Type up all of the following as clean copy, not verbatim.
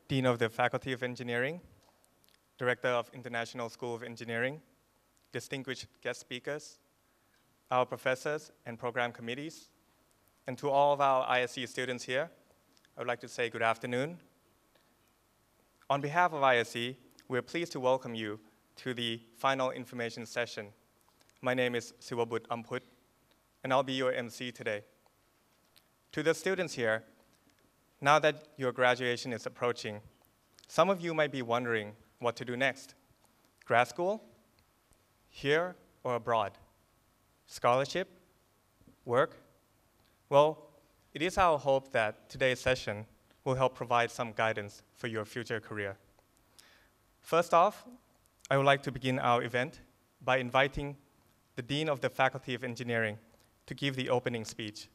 Dean of the Faculty of Engineering, Director of International School of Engineering, distinguished guest speakers, our professors and program committees, and to all of our ISC students here, I would like to say good afternoon. On behalf of ISC, we're pleased to welcome you to the final information session. My name is Siwabut Amput, and I'll be your MC today. To the students here, now that your graduation is approaching, some of you might be wondering what to do next. Grad school? Here or abroad? Scholarship? Work? Well, it is our hope that today's session will help provide some guidance for your future career. First off, I would like to begin our event by inviting the Dean of the Faculty of Engineering to give the opening speech.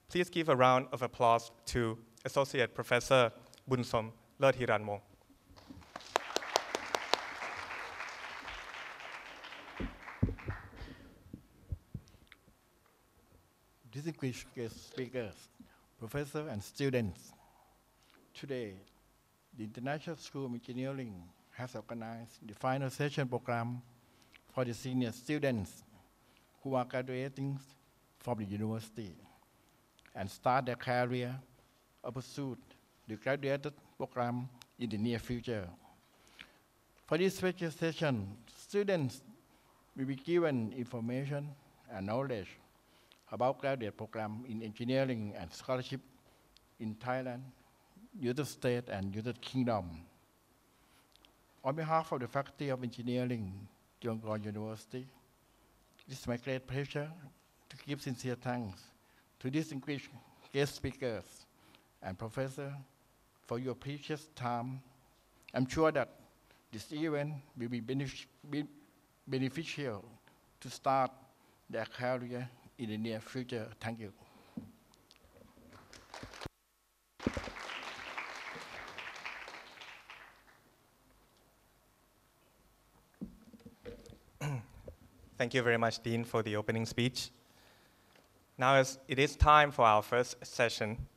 Please give a round of applause to Associate Professor Bunsom Lerthiranmong. Distinguished guest speakers, professors and students. Today, the International School of Engineering has organized the final session program for the senior students who are graduating from the university and start their career or pursue the graduate program in the near future. For this special session, students will be given information and knowledge about graduate program in engineering and scholarship in Thailand, United States, and United Kingdom. On behalf of the Faculty of Engineering, Chulalongkorn University, it is my great pleasure to give sincere thanks to distinguished guest speakers and professors for your precious time. I'm sure that this event will be beneficial to start their career in the near future. Thank you. Thank you very much, Dean, for the opening speech. Now it is time for our first session.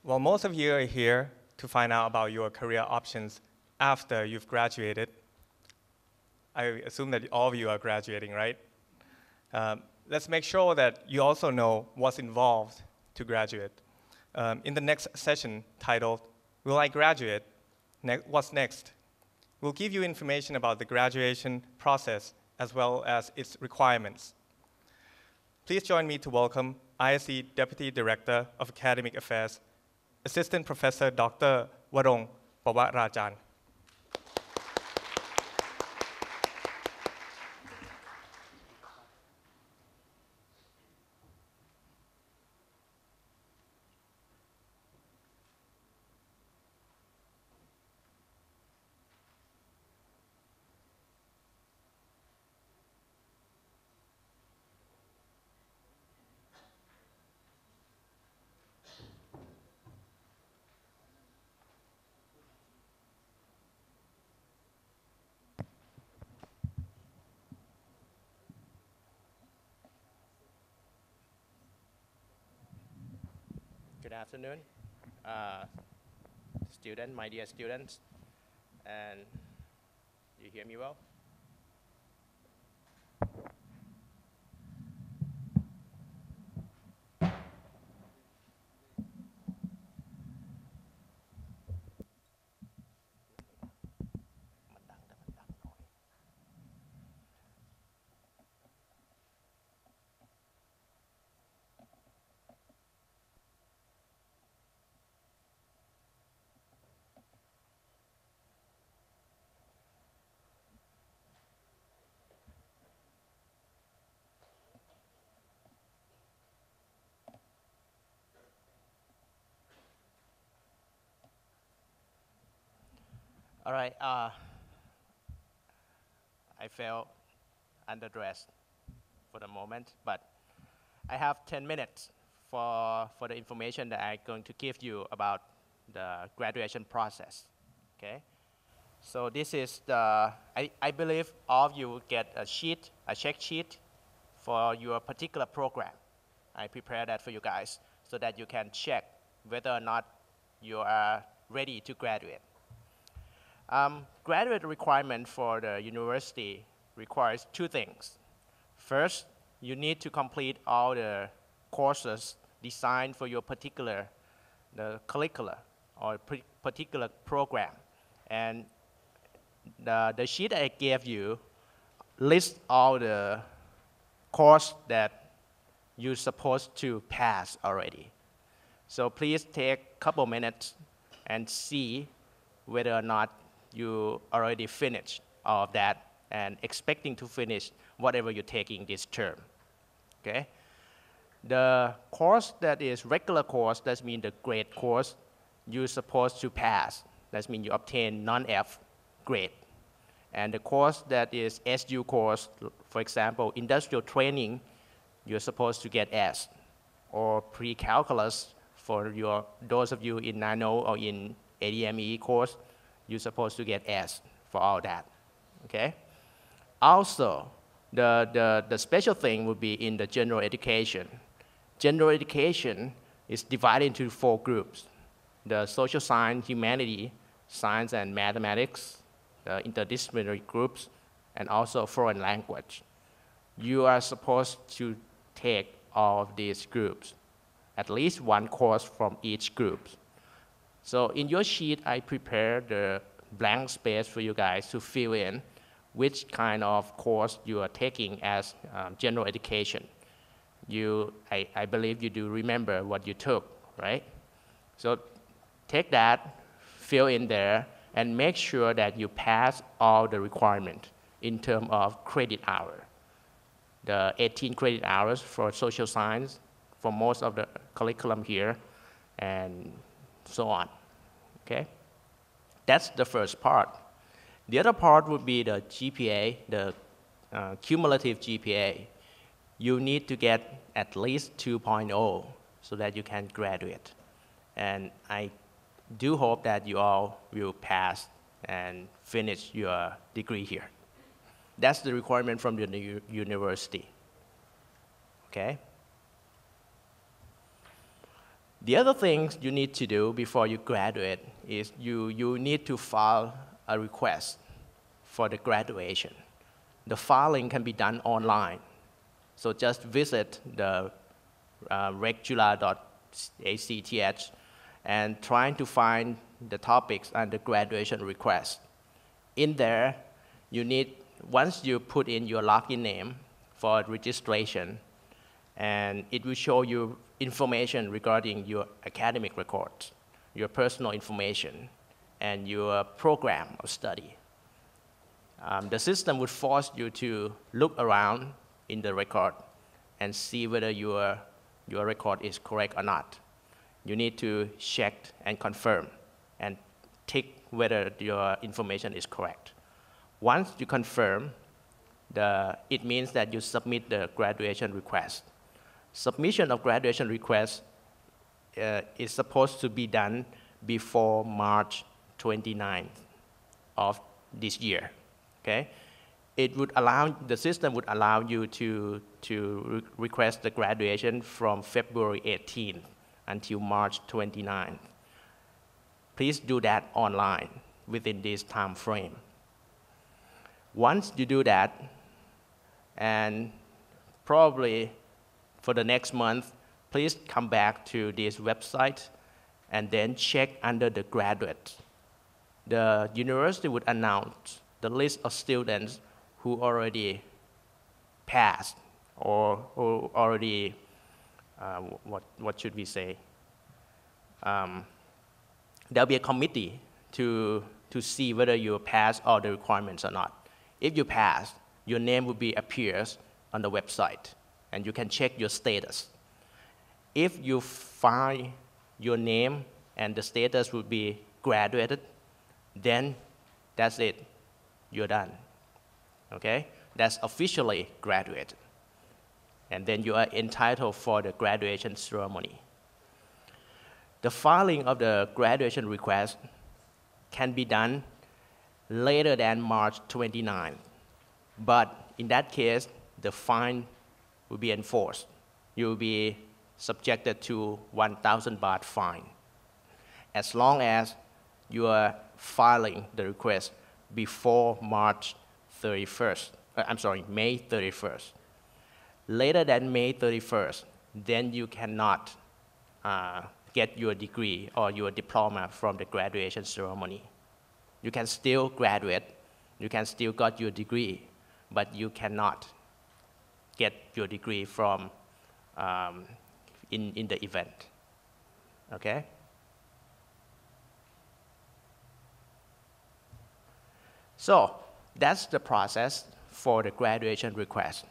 Well, most of you are here to find out about your career options after you've graduated. I assume that all of you are graduating, right? Let's make sure that you also know what's involved to graduate. In the next session titled, Will I Graduate? What's next? We'll give you information about the graduation process as well as its requirements. Please join me to welcome ISC Deputy Director of Academic Affairs, Assistant Professor Dr. Warong Pawarajan. Good afternoon, my dear students, and you hear me well? All right, I felt underdressed for the moment, but I have 10 minutes for the information that I'm going to give you about the graduation process, okay? So this is I believe all of you will get a check sheet for your particular program. I prepared that for you guys so that you can check whether or not you are ready to graduate. Graduate requirement for the university requires two things. First, you need to complete all the courses designed for your particular curricula or particular program. And the sheet I gave you lists all the course that you're supposed to pass already. So please take a couple minutes and see whether or not you already finished all of that and expecting to finish whatever you're taking this term, okay? The course that is regular course, that means the grade course, you're supposed to pass. That means you obtain non-F grade. And the course that is SU course, for example, industrial training, you're supposed to get S. Or pre-calculus, for those of you in Nano or in ADME course, you're supposed to get S for all that, okay? Also, the special thing would be in the general education. General education is divided into 4 groups: the social science, humanity, science and mathematics, the interdisciplinary groups, and also foreign language. You are supposed to take all of these groups, at least one course from each group. So in your sheet, I prepared the blank space for you guys to fill in which kind of course you are taking as general education. I believe you do remember what you took, right? So take that, fill in there, and make sure that you pass all the requirements in terms of credit hour. The 18 credit hours for social science, for most of the curriculum here, and so on, okay? That's the first part. The other part would be the GPA, the cumulative GPA. You need to get at least 2.0 so that you can graduate. And I do hope that you all will pass and finish your degree here. That's the requirement from the university, okay? The other things you need to do before you graduate is you need to file a request for the graduation. The filing can be done online. So just visit the regula.acth and trying to find the topics and the graduation request. In there, you need, once you put in your login name for registration, and it will show you information regarding your academic records, your personal information, and your program of study. The system would force you to look around in the record and see whether your record is correct or not. You need to check and confirm and tick whether your information is correct. Once you confirm, it means that you submit the graduation request. Submission of graduation request is supposed to be done before March 29th of this year, okay? The system would allow you to request the graduation from February 18th until March 29th. Please do that online within this time frame. Once you do that, and probably for the next month, please come back to this website and then check under the graduate. The university would announce the list of students who already passed or who already, what should we say? There'll be a committee to see whether you pass all the requirements or not. If you pass, your name will appears on the website, and you can check your status. If you find your name and the status will be graduated, then that's it, you're done, okay? That's officially graduated. And then you are entitled for the graduation ceremony. The filing of the graduation request can be done later than March 29th. But in that case, the fine will be enforced. You will be subjected to 1,000 baht fine, as long as you are filing the request before March 31st. May 31st. Later than May 31st, then you cannot get your degree or your diploma from the graduation ceremony. You can still graduate, you can still get your degree, but you cannot get your degree from in the event, okay? So that's the process for the graduation request.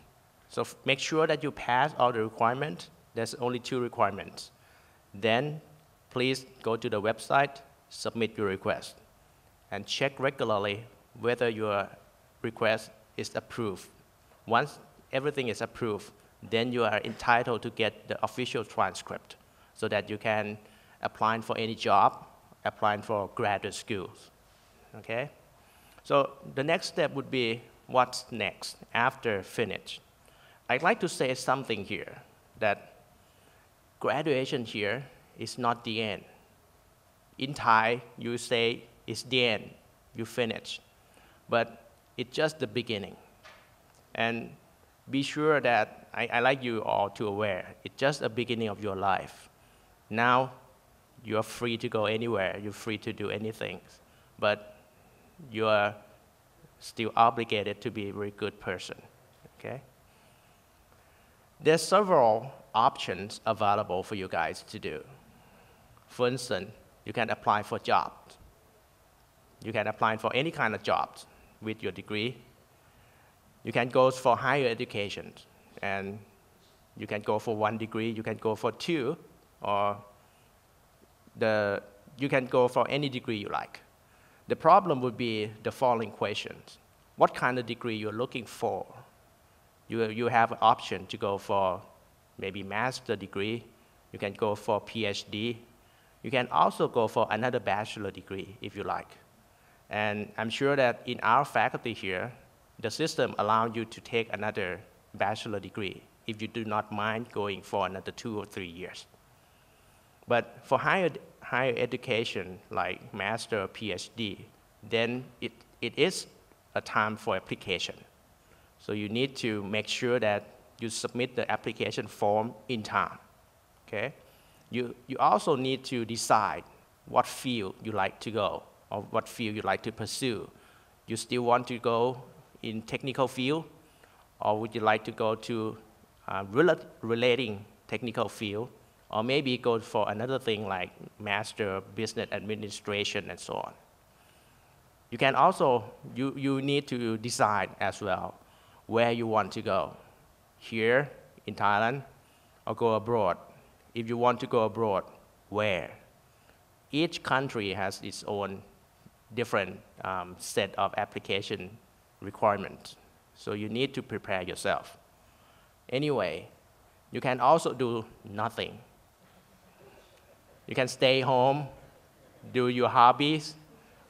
So make sure that you pass all the requirements. There's only 2 requirements. Then please go to the website, submit your request, and check regularly whether your request is approved. Once everything is approved, then you are entitled to get the official transcript so that you can apply for any job, apply for graduate schools, okay? So the next step would be what's next after finish. I'd like to say something here, that graduation here is not the end. In Thai, you say it's the end, you finish. But it's just the beginning. And be sure that, I like you all to aware, it's just a beginning of your life. Now, you're free to go anywhere, you're free to do anything. But you are still obligated to be a very good person, okay? There's several options available for you guys to do. For instance, you can apply for jobs. You can apply for any kind of jobs with your degree. You can go for higher education, and you can go for 1 degree, you can go for 2, or you can go for any degree you like. The problem would be the following questions. What kind of degree you're looking for? You have an option to go for maybe master degree. You can go for PhD. You can also go for another bachelor degree if you like. And I'm sure that in our faculty here, the system allows you to take another bachelor degree if you do not mind going for another 2 or 3 years. But for higher education, like master or PhD, then it is a time for application. So you need to make sure that you submit the application form in time, okay? You also need to decide what field you like to go or what field you like to pursue. You still want to go in technical field, or would you like to go to relating technical field, or maybe go for another thing like master of business administration and so on. You can also, you need to decide as well where you want to go, here in Thailand or go abroad. If you want to go abroad, where? Each country has its own different set of application requirements. So you need to prepare yourself. Anyway, you can also do nothing. You can stay home, do your hobbies,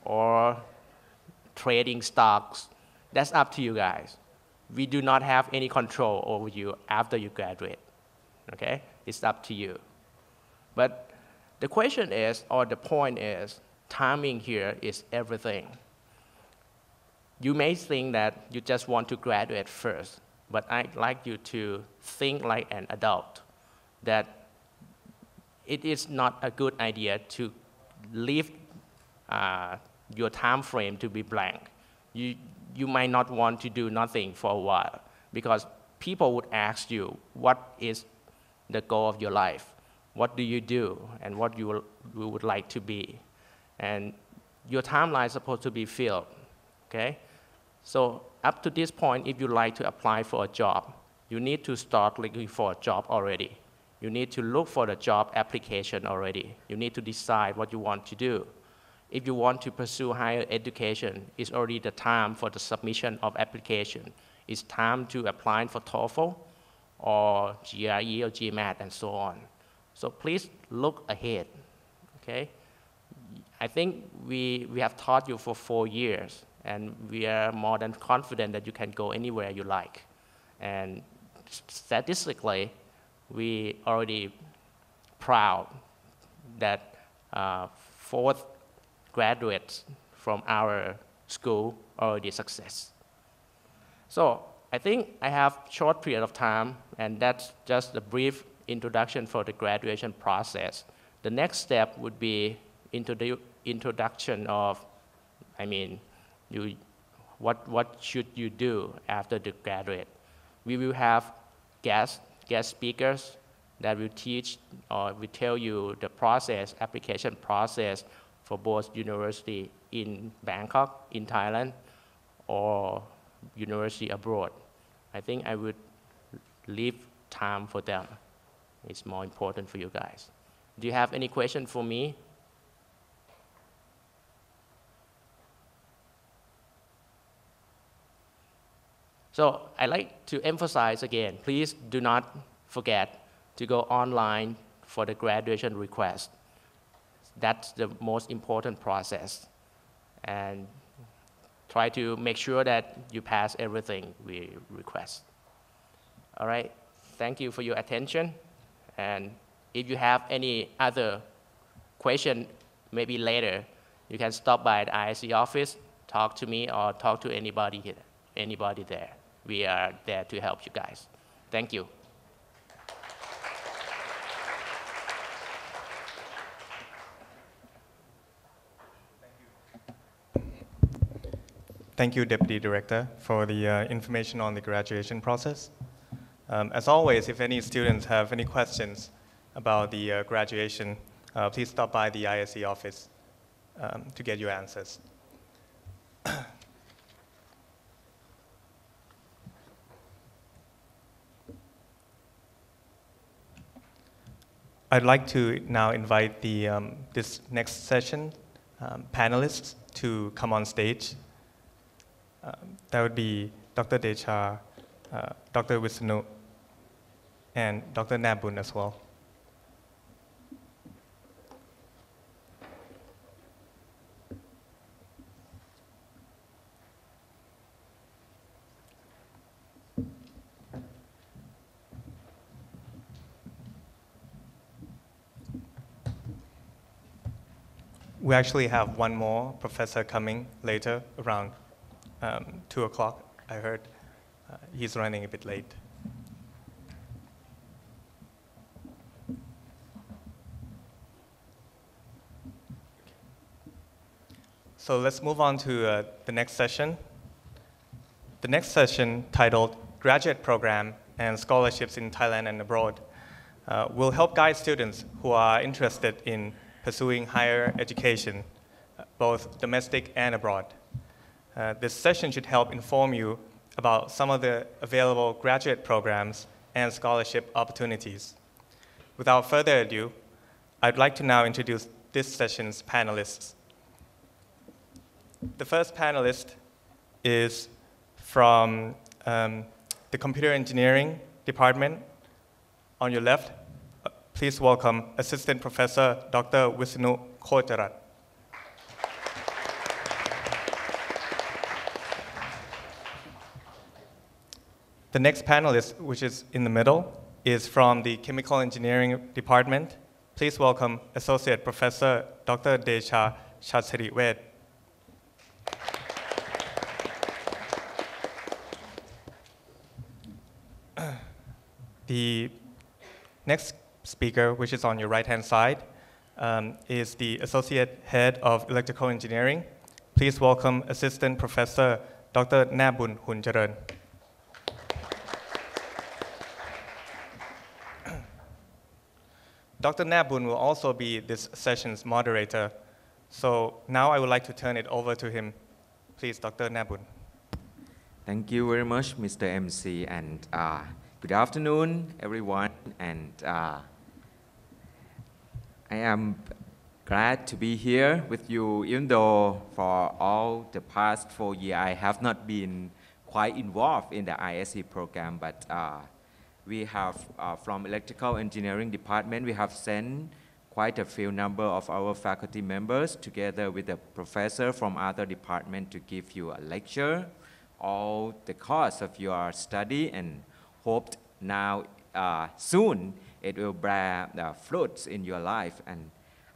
or trading stocks. That's up to you guys. We do not have any control over you after you graduate, okay? It's up to you. But the question is, or the point is, timing here is everything. You may think that you just want to graduate first, but I'd like you to think like an adult, that it is not a good idea to leave your time frame to be blank. You might not want to do nothing for a while, because people would ask you, what is the goal of your life? What do you do, and what you would like to be? And your timeline is supposed to be filled, okay? So up to this point, if you like to apply for a job, you need to start looking for a job already. You need to look for the job application already. You need to decide what you want to do. If you want to pursue higher education, it's already the time for the submission of application. It's time to apply for TOEFL or GRE or GMAT and so on. So please look ahead, okay? I think we have taught you for 4 years, and we are more than confident that you can go anywhere you like. And statistically, we already proud that 4th graduates from our school already success. So I think I have short period of time, and that's just a brief introduction for the graduation process. The next step would be introduction of, what should you do after the graduate. We will have guest speakers that will teach or will tell you the process, application process for both university in Bangkok, in Thailand, or university abroad. I think I would leave time for them. It's more important for you guys. Do you have any question for me? So I like to emphasize again, please do not forget to go online for the graduation request. That's the most important process. And try to make sure that you pass everything we request. All right, thank you for your attention. And if you have any other question, maybe later, you can stop by the ISC office, talk to me, or talk to anybody here, anybody there. We are there to help you guys. Thank you. Thank you, Deputy Director, for the information on the graduation process. As always, if any students have any questions about the graduation, please stop by the ISC office to get your answers. I'd like to now invite this next session panelists to come on stage. That would be Dr. Desha, Dr. Wisnu, and Dr. Nabun as well. We actually have one more professor coming later around 2 o'clock, I heard. He's running a bit late. So let's move on to the next session. The next session, titled Graduate Program and Scholarships in Thailand and Abroad, will help guide students who are interested in pursuing higher education, both domestic and abroad. This session should help inform you about some of the available graduate programs and scholarship opportunities. Without further ado, I'd like to now introduce this session's panelists. The first panelist is from the Computer Engineering Department. On your left, please welcome Assistant Professor Dr. Wisnu Khojarat. The next panelist, which is in the middle, is from the Chemical Engineering Department. Please welcome Associate Professor Dr. Desha Chatsiriwet. The next speaker, which is on your right-hand side, is the Associate Head of Electrical Engineering. Please welcome Assistant Professor Dr. Nabun Huncharan. Dr. Nabun will also be this session's moderator. So now I would like to turn it over to him. Please, Dr. Nabun. Thank you very much, Mr. MC, and good afternoon, everyone. And I am glad to be here with you, even though for all the past 4 years, I have not been quite involved in the ISC program, but we have, from Electrical Engineering Department, we have sent quite a few number of our faculty members together with a professor from other department to give you a lecture, all the course of your study, and hoped now soon it will bear the fruits in your life. And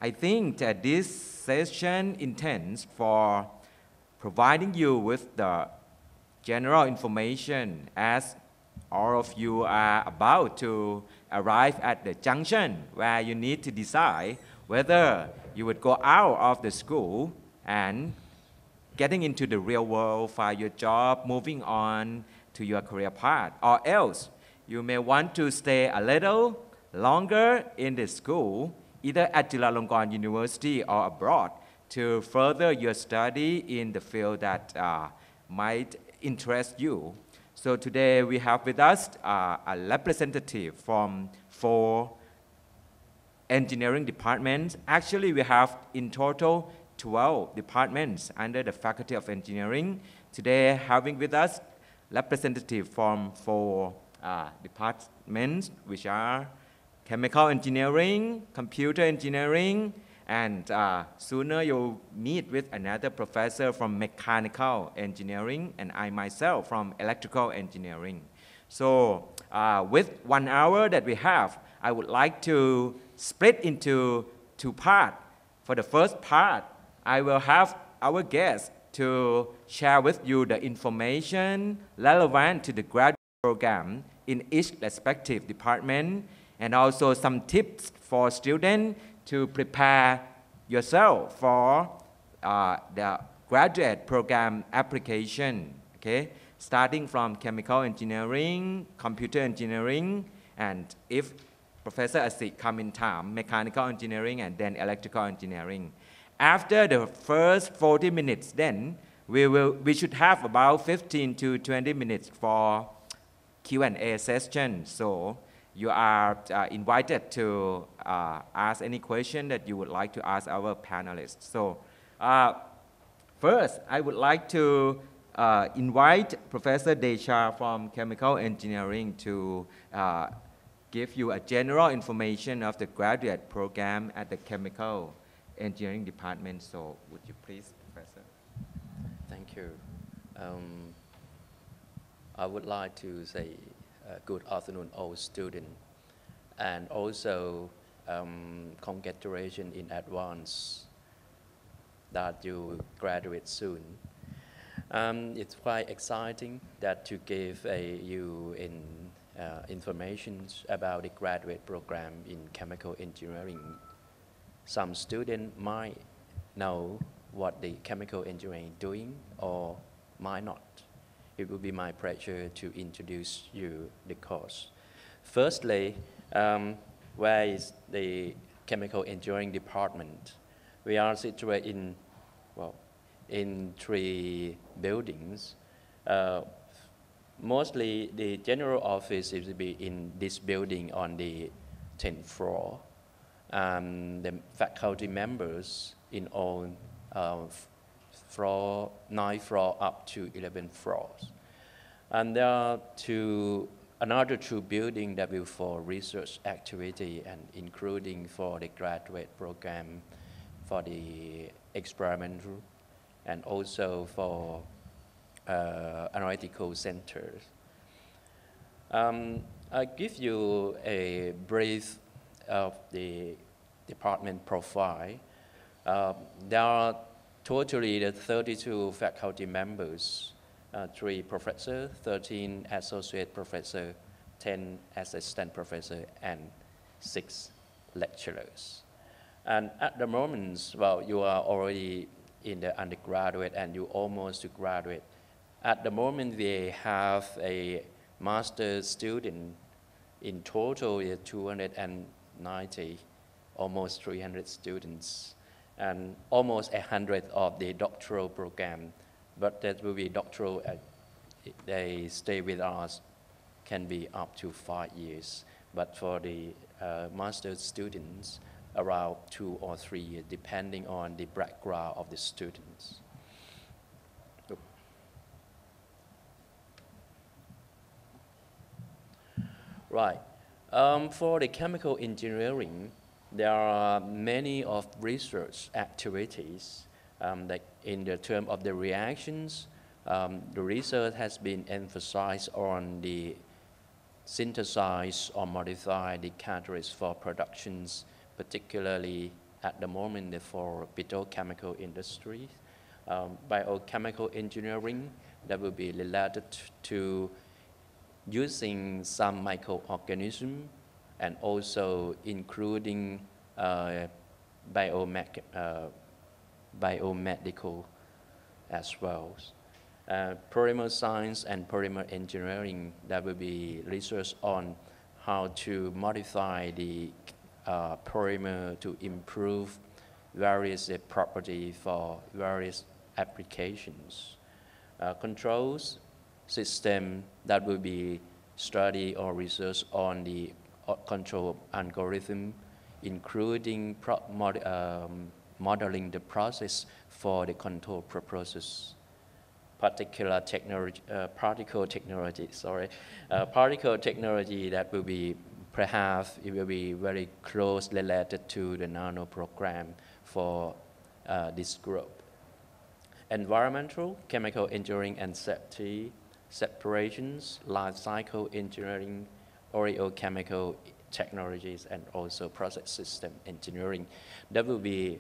I think that this session intends for providing you with the general information as all of you are about to arrive at the junction where you need to decide whether you would go out of the school and getting into the real world, find your job, moving on to your career path, or else you may want to stay a little longer in the school, either at Chulalongkorn University or abroad, to further your study in the field that might interest you. So today we have with us a representative from 4 engineering departments. Actually, we have in total 12 departments under the Faculty of Engineering. Today, having with us representative from 4 departments, which are chemical engineering, computer engineering, and sooner you'll meet with another professor from mechanical engineering, and I myself from electrical engineering. So with 1 hour that we have, I would like to split into 2 parts. For the first part, I will have our guests to share with you the information relevant to the graduate program in each respective department, and also some tips for students to prepare yourself for the graduate program application, okay? Starting from chemical engineering, computer engineering, and if Professor Asik come in time, mechanical engineering and then electrical engineering. After the first 40 minutes, then we should have about 15 to 20 minutes for Q&A session. So you are invited to ask any question that you would like to ask our panelists. So first, I would like to invite Professor Desha from Chemical Engineering to give you a general information of the graduate program at the Chemical Engineering Department. So would you please, Professor? Thank you. I would like to say good afternoon, all students, and also congratulations in advance that you graduate soon. It's quite exciting that to give you information about the graduate program in chemical engineering. Some students might know what the chemical engineering is doing or might not. It will be my pleasure to introduce you the course. Firstly, where is the chemical engineering department? We are situated in 3 buildings. Mostly the general office will be in this building on the 10th floor. The faculty members in all 9 floors up to 11 floors. And there are another 2 buildings that will for research activity and including for the graduate program for the experimental and also for analytical centers. I give you a brief of the department profile. There are totally 32 faculty members, 3 professors, 13 associate professors, 10 assistant professors, and 6 lecturers. And at the moment, you are already in the undergraduate and you almost to graduate. At the moment, we have a master's student. In total, 290, almost 300 students, and almost 100 of the doctoral program. But that will be doctoral, they stay with us, can be up to 5 years. But for the master's students, around 2 or 3 years, depending on the background of the students. Right. For the chemical engineering, there are many of research activities that in the term of the reactions, the research has been emphasized on the synthesize or modify the catalysts for productions, particularly at the moment for petrochemical industry, biochemical engineering that will be related to using some microorganism and also including biomedical as well. Polymer science and polymer engineering that will be research on how to modify the polymer to improve various properties for various applications. Controls system that will be study or research on the control algorithm, including modeling the process for the control process. Particle technology that will be perhaps it will be very close related to the nano program for this group. Environmental, chemical engineering and safety, separations, life cycle engineering, oleochemical technologies, and also process system engineering. That will be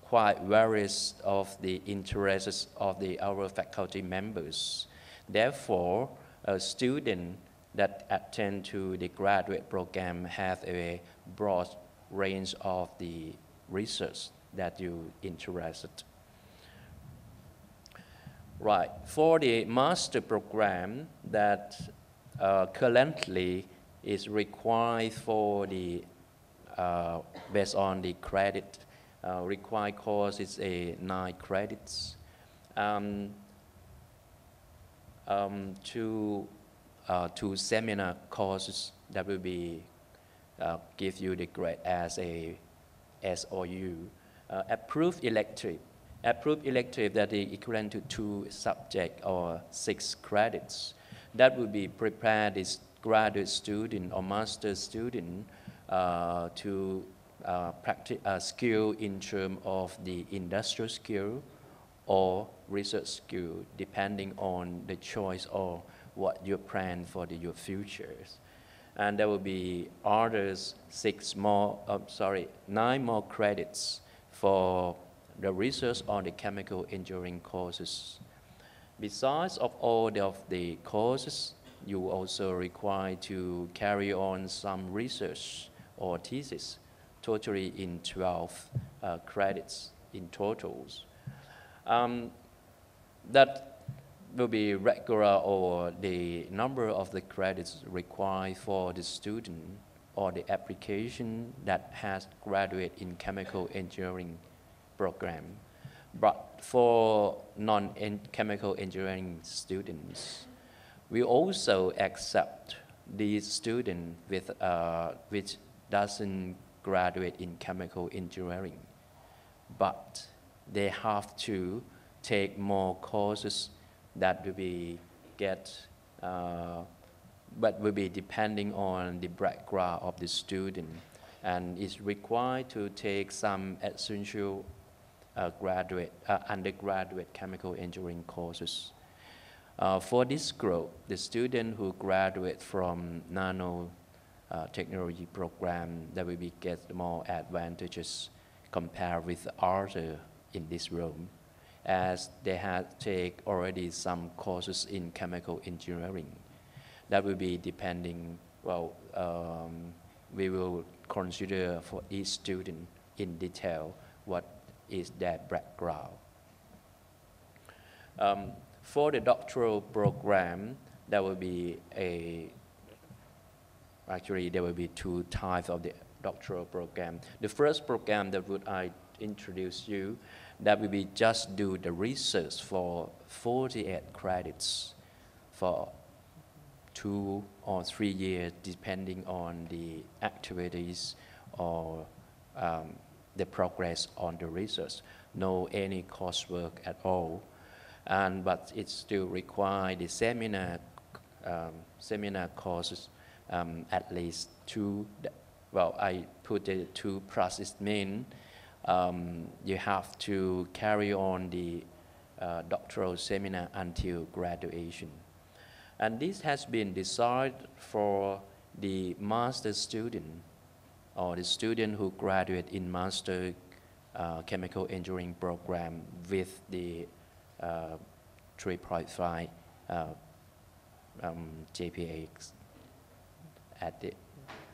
quite various of the interests of our faculty members. Therefore, a student that attend to the graduate program have a broad range of the research that you interested. Right, for the master program that currently is required for the, based on the credit, required course is 9 credits. Two seminar courses that will be give you the grade as a S or U. Approved elective that is equivalent to 2 subjects or 6 credits. That will be prepared this graduate student or master student to practice a skill in terms of the industrial skill or research skill, depending on the choice or what you plan for your futures. And there will be others 9 more credits for the research on the chemical engineering courses. Besides of all of the courses, you also require to carry on some research or thesis, totally in 12 credits in totals. That will be regular or the number of the credits required for the student or the application that has graduate in chemical engineering program. But for non-chemical engineering students, we also accept these students with, which doesn't graduate in chemical engineering, but they have to take more courses that will be but will be depending on the background of the student, and is required to take some essential undergraduate chemical engineering courses. For this group, the student who graduate from nano technology program, that will be get more advantages compared with others in this room, as they have take already some courses in chemical engineering. That will be depending, well, we will consider for each student in detail what is their background. For the doctoral program, there will be actually there will be 2 types of the doctoral program. The first program that would I introduce you, that will be just do the research for 48 credits for 2 or 3 years, depending on the activities or the progress on the research. No any coursework at all, but it still require the seminar courses at least 2. Well, I put the 2 process mean you have to carry on the doctoral seminar until graduation. And this has been decided for the master student or the student who graduate in master chemical engineering program with the 3.5 GPA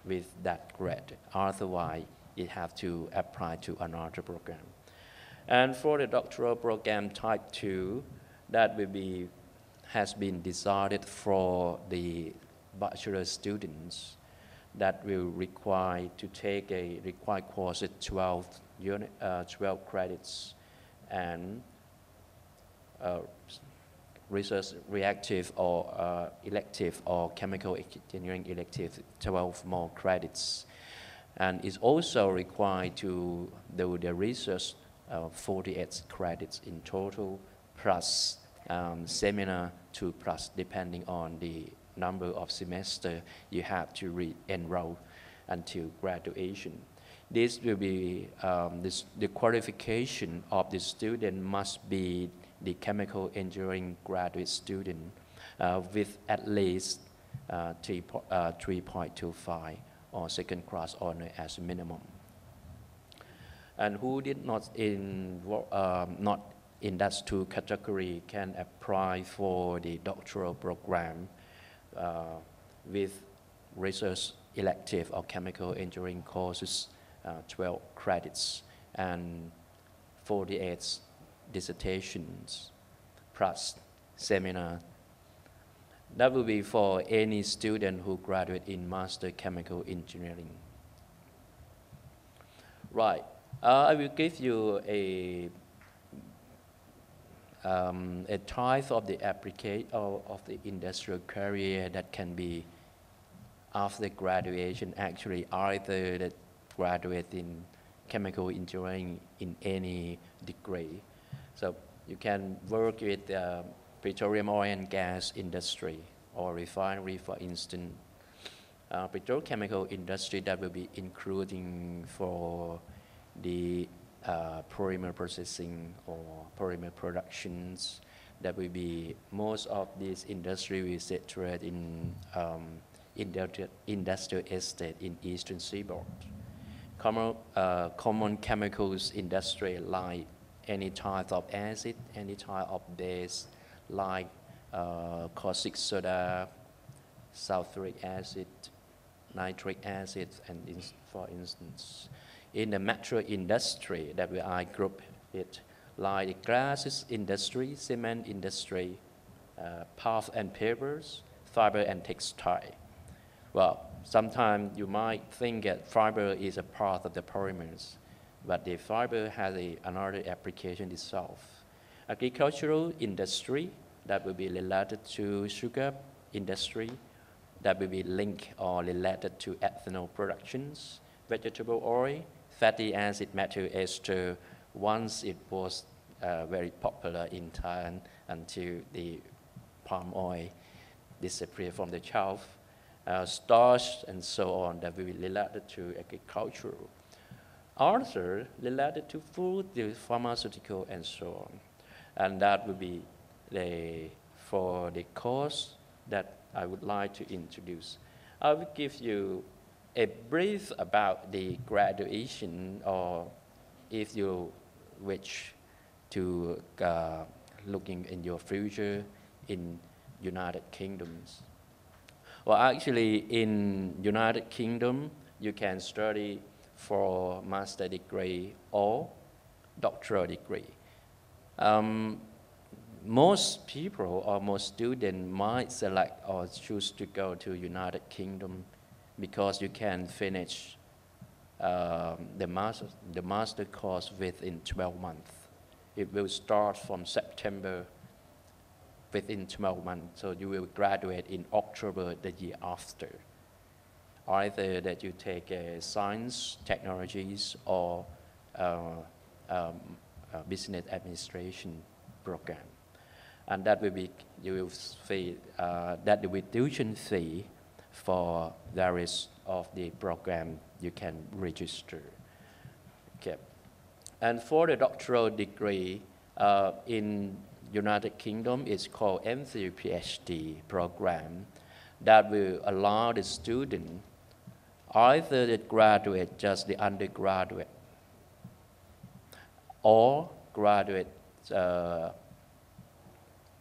with that grade. Otherwise, it have to apply to another program. And for the doctoral program type 2, that has been decided for the bachelor students that will require to take a required course at 12 credits and research reactive or elective or chemical engineering elective 12 more credits. And it's also required to do the research 48 credits in total, plus seminar 2 plus, depending on the number of semester you have to re-enroll until graduation. This will be, the qualification of the student must be the chemical engineering graduate student with at least 3.25 or second class honor as a minimum. And who did not in that 2 category can apply for the doctoral program with research elective or chemical engineering courses, 12 credits and 48 dissertations plus seminar. That will be for any student who graduate in Master Chemical Engineering. Right, I will give you a type of the application of the industrial career that can be after graduation, actually either that graduate in chemical engineering in any degree. So you can work with petroleum oil and gas industry or refinery, for instance. Petrochemical industry that will be including for the polymer processing or polymer productions. That will be most of this industry will situate in industrial estate in Eastern Seaboard. Common chemicals industry like any type of acid, any type of base like caustic soda, sulfuric acid, nitric acid, and for instance. In the metro industry that I group it, like the glass industry, cement industry, pulp and papers, fiber and textile. Well, sometimes you might think that fiber is a part of the polymers, but the fiber has another application itself. Agricultural industry that will be related to sugar industry, that will be linked or related to ethanol productions, vegetable oil, fatty acid methyl ester. Once it was very popular in Thailand until the palm oil disappeared from the shelf. Starch and so on that will be related to agriculture. Also related to food, the pharmaceutical and so on. And that will be for the course that I would like to introduce. I will give you a brief about the graduation, or if you wish to looking in your future in United Kingdoms. Well, actually in United Kingdom, you can study for master degree or doctoral degree. Most people or most students might select or choose to go to United Kingdom because you can finish the master course within 12 months. It will start from September within 12 months, so you will graduate in October the year after. Either that you take science, technologies, or business administration program. And that will be, you will fee, that will be tuition fee for various of the program you can register. Okay. And for the doctoral degree in United Kingdom, it's called MPhil PhD program that will allow the student, either the graduate, just the undergraduate, or graduate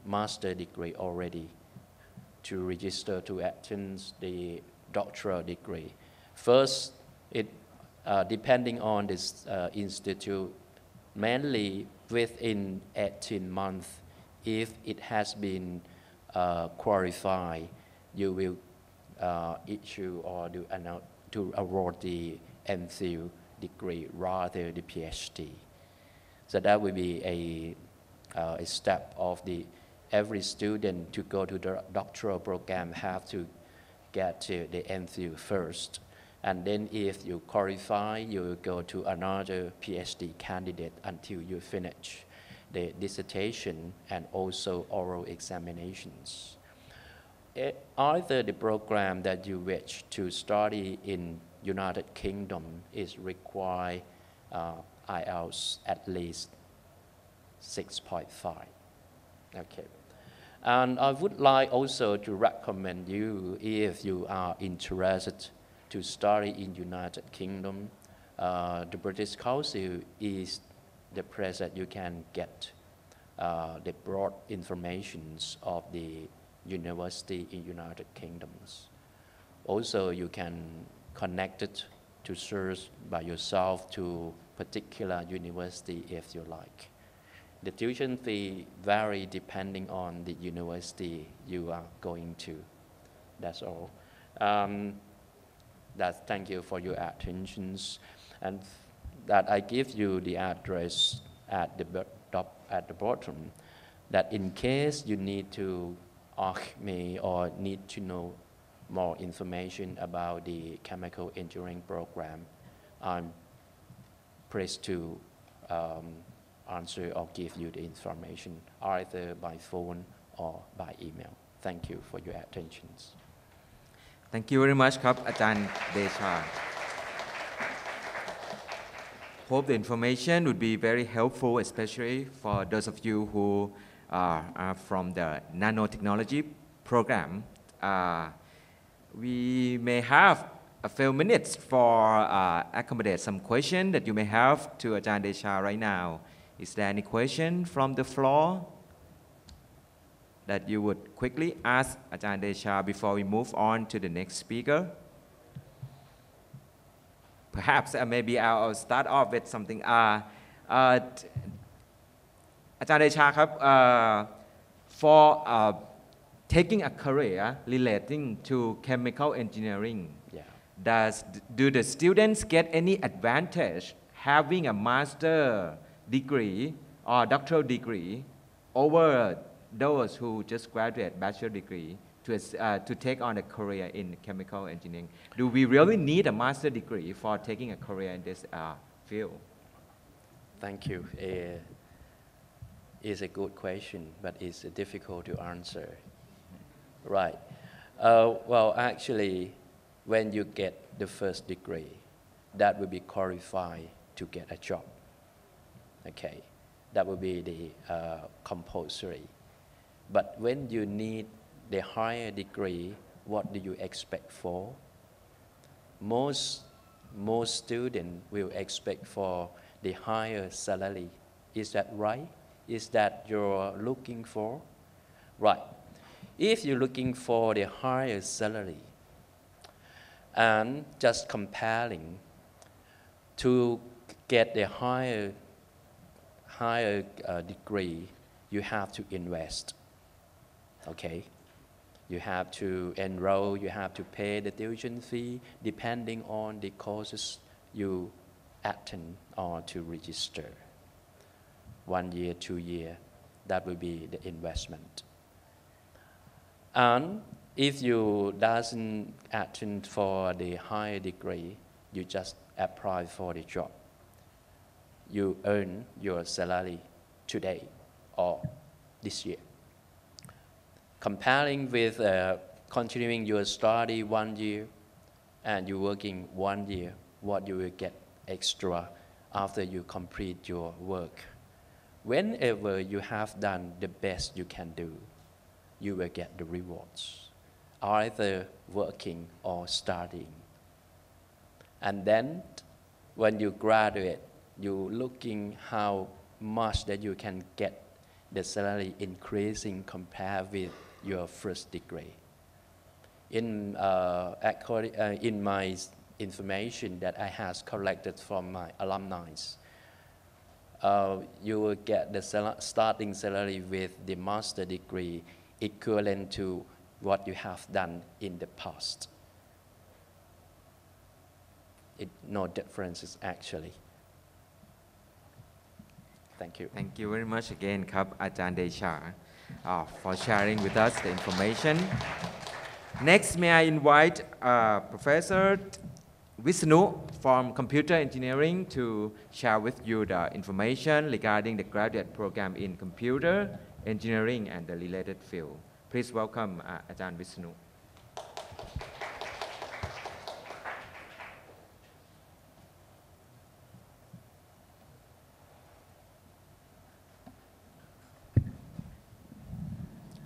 master degree already to register to attend the doctoral degree. First, it depending on this institute, mainly within 18 months, if it has been qualified, you will issue or to award the MPhil degree rather the PhD. So that will be a step of every student to go to the doctoral program have to get to the MPhil first. And then if you qualify, you will go to another PhD candidate until you finish the dissertation and also oral examinations. Either the program that you wish to study in United Kingdom is require IELTS at least 6.5. Okay. And I would like also to recommend you, if you are interested to study in United Kingdom, the British Council is the place that you can get the broad informations of the university in United Kingdoms. Also, you can connect it to search by yourself to particular university if you like. The tuition fee vary depending on the university you are going to. That's all. Thank you for your attentions, and that I give you the address at the bottom, that in case you need to ask me or need to know more information about the chemical engineering program, I'm pleased to answer or give you the information either by phone or by email. Thank you for your attention. Thank you very much ครับอาจารย์เดชา Hope the information would be very helpful, especially for those of you who are from the nanotechnology program. We may have a few minutes for accommodate some question that you may have to Ajahn Desha right now. Is there any question from the floor that you would quickly ask Ajahn Desha before we move on to the next speaker? Perhaps maybe I'll start off with something. Ajahn Desha ครับ for taking a career relating to chemical engineering, do the students get any advantage having a master degree or doctoral degree over those who just graduate bachelor degree to take on a career in chemical engineering? Do we really need a master degree for taking a career in this field? Thank you. It's a good question, but it's difficult to answer. Right. Well, actually, when you get the first degree, that will be qualified to get a job. Okay, that will be the compulsory. But when you need the higher degree, what do you expect for? Most students will expect for the higher salary. Is that right? Is that you're looking for? Right. If you're looking for the higher salary and just comparing to get the higher degree, you have to invest. Okay, you have to enroll, you have to pay the tuition fee depending on the courses you attend or to register. 1 year, 2 year, that will be the investment. And if you doesn't attend for the higher degree, you just apply for the job. You earn your salary today or this year. Comparing with continuing your study 1 year and you working 1 year, what you will get extra after you complete your work. Whenever you have done the best you can do, you will get the rewards, either working or studying. And then when you graduate, you looking how much that you can get the salary increasing compared with your first degree. In my information that I have collected from my alumni, you will get the starting salary with the master degree equivalent to what you have done in the past. No differences actually. Thank you. Thank you very much again, ครับ อาจารย์เดชา for sharing with us the information. Next, may I invite Professor Visnu from Computer Engineering to share with you the information regarding the graduate program in Computer Engineering and the related field. Please welcome อาจารย์ Visnu.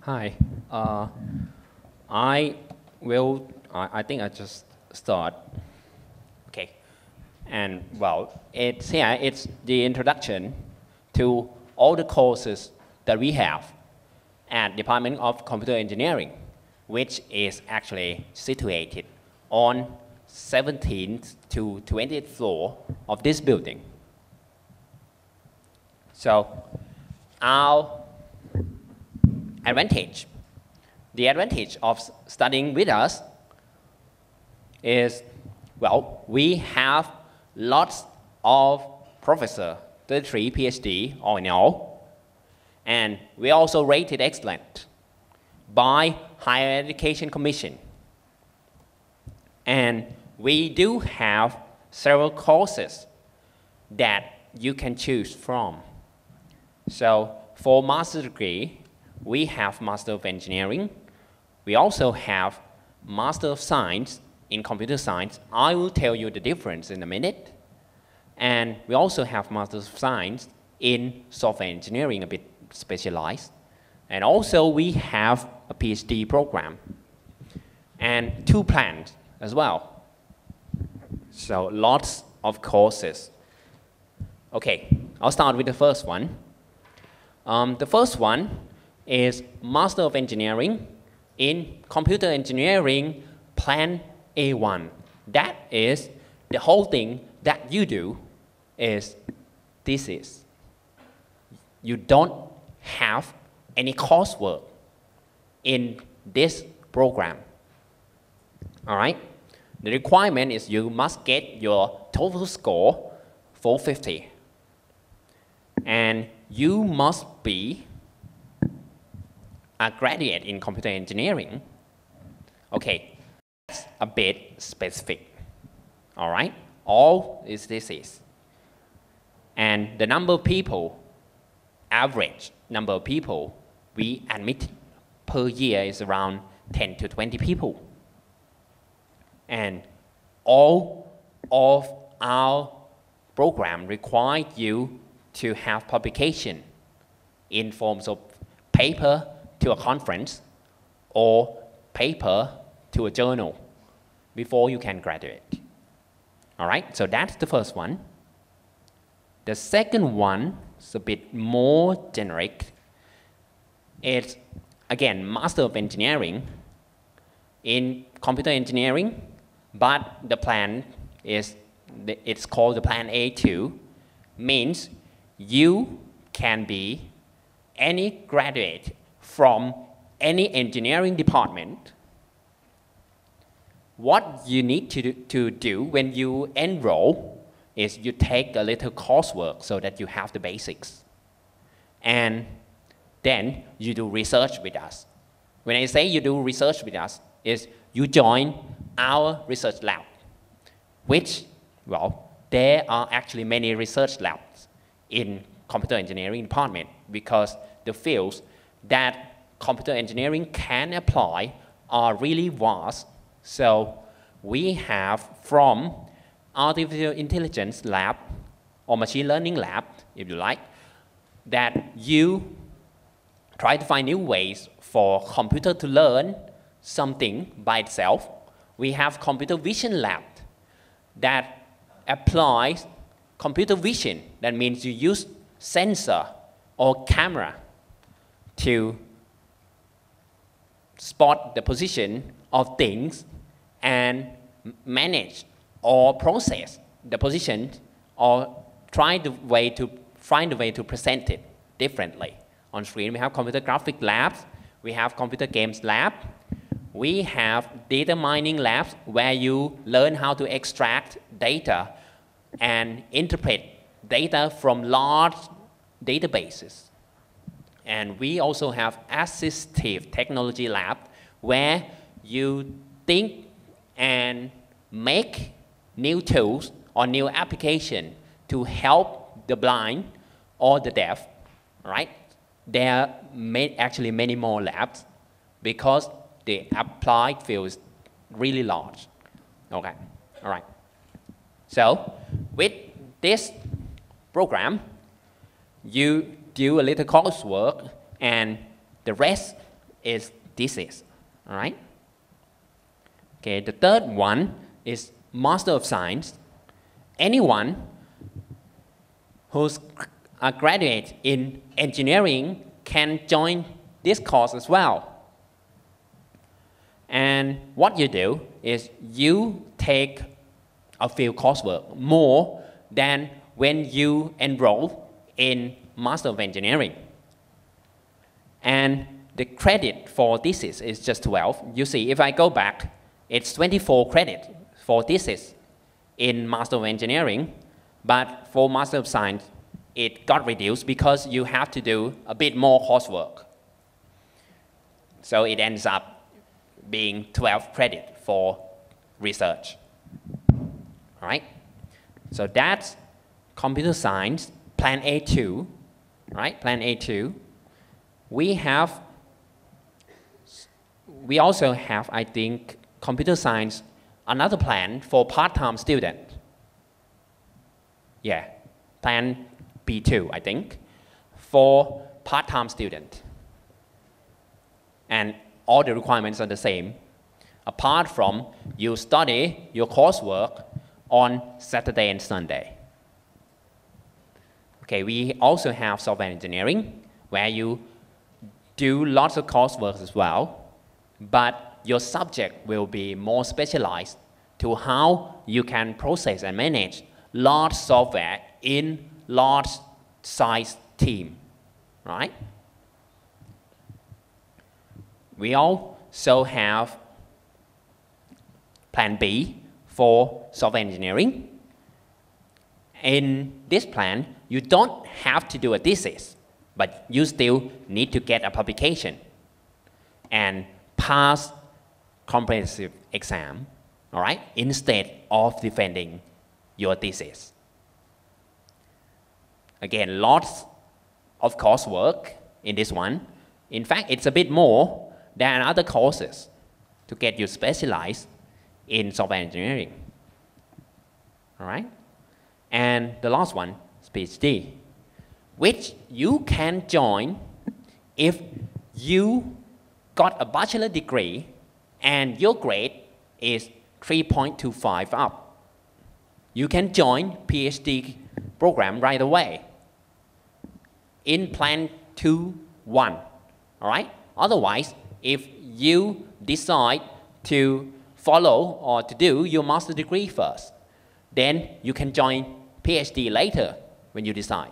Hi, I think I just start. Okay, and well, it's the introduction to all the courses that we have at Department of Computer Engineering, which is actually situated on 17th to 20th floor of this building. So, the advantage of studying with us is, well, we have lots of professors, 33 PhD all in all, and we also rated excellent by Higher Education Commission. And we do have several courses that you can choose from. So for master's degree, we have Master of Engineering. We also have Master of Science in Computer Science. I will tell you the difference in a minute. And we also have Master of Science in Software Engineering, a bit specialized. And also we have a PhD program and 2 plans as well. So lots of courses. Okay, I'll start with the first one. The first one is Master of Engineering in Computer Engineering Plan A1. That is the whole thing that you do is thesis. You don't have any coursework in this program. All right? The requirement is you must get your total score 450. And you must be a graduate in computer engineering. Okay, that's a bit specific. All right? All is thesis. And the number of people, average number of people we admit per year is around 10 to 20 people. And all of our program require you to have publication in forms of paper to a conference or paper to a journal before you can graduate. All right, so that's the first one. The second one is a bit more generic. It's, again, Master of Engineering in Computer Engineering, but the plan is, it's called the Plan A2, means you can be any graduate from any engineering department. What you need to do when you enroll is you take a little coursework so that you have the basics. And then you do research with us. When I say you do research with us, is you join our research lab, which, well, there are actually many research labs in computer engineering department because the fields that computer engineering can apply are really vast. So we have from artificial intelligence lab or machine learning lab, if you like, that you try to find new ways for computer to learn something by itself. We have computer vision lab that applies computer vision. That means you use sensor or camera to spot the position of things and manage or process the position or find the way to present it differently. On screen, we have computer graphic labs, we have computer games lab, we have data mining labs where you learn how to extract data and interpret data from large databases. And we also have assistive technology lab where you think and make new tools or new application to help the blind or the deaf, right? There are actually many more labs because the applied field is really large. Okay, all right. So with this program, you do a little coursework and the rest is thesis, all right? Okay, the third one is Master of Science. Anyone who's a graduate in engineering can join this course as well. And what you do is you take a few coursework more than when you enroll in Master of Engineering. And the credit for thesis is just 12. You see, if I go back, it's 24 credit for thesis in Master of Engineering, but for Master of Science, it got reduced because you have to do a bit more coursework. So it ends up being 12 credit for research. All right? So that's computer science, plan A2, right? Plan A2. We also have, I think, computer science, another plan for part-time student. Yeah, plan B2, I think, for part-time student. And all the requirements are the same, apart from you study your coursework on Saturday and Sunday. Okay, we also have software engineering, where you do lots of coursework as well, but your subject will be more specialized to how you can process and manage large software in large size team, right? We also have plan B for software engineering. In this plan, you don't have to do a thesis, but you still need to get a publication and pass comprehensive exam, all right, instead of defending your thesis. Again, lots of coursework in this one. In fact, it's a bit more than other courses to get you specialized in software engineering. All right? And the last one is PhD, which you can join if you got a bachelor degree and your grade is 3.25 up. You can join PhD program right away in plan 2-1, all right? Otherwise, if you decide to follow or to do your master's degree first, then you can join PhD later when you decide,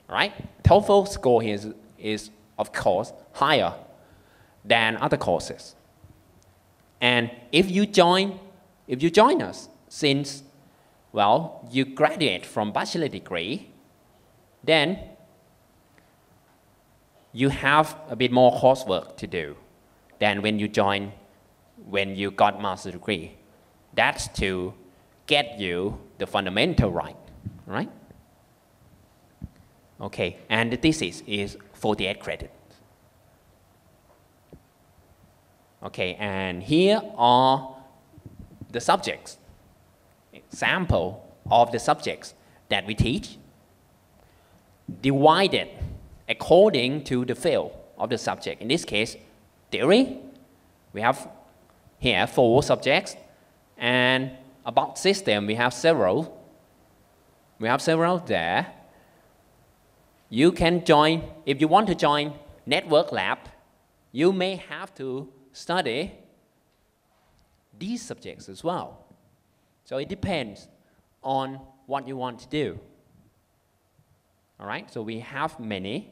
all right? TOEFL score here is of course higher than other courses. And if you join us since, well, you graduate from bachelor degree, then you have a bit more coursework to do than when you got master's degree. That's to get you the fundamental right? Okay, and the thesis is 48 credits. Okay, and here are the subjects, example of the subjects that we teach, divided according to the field of the subject. In this case, theory, we have here 4 subjects, and about system, we have several. We have several there. You can join, if you want to join network lab, you may have to study these subjects as well. So it depends on what you want to do. All right, so we have many.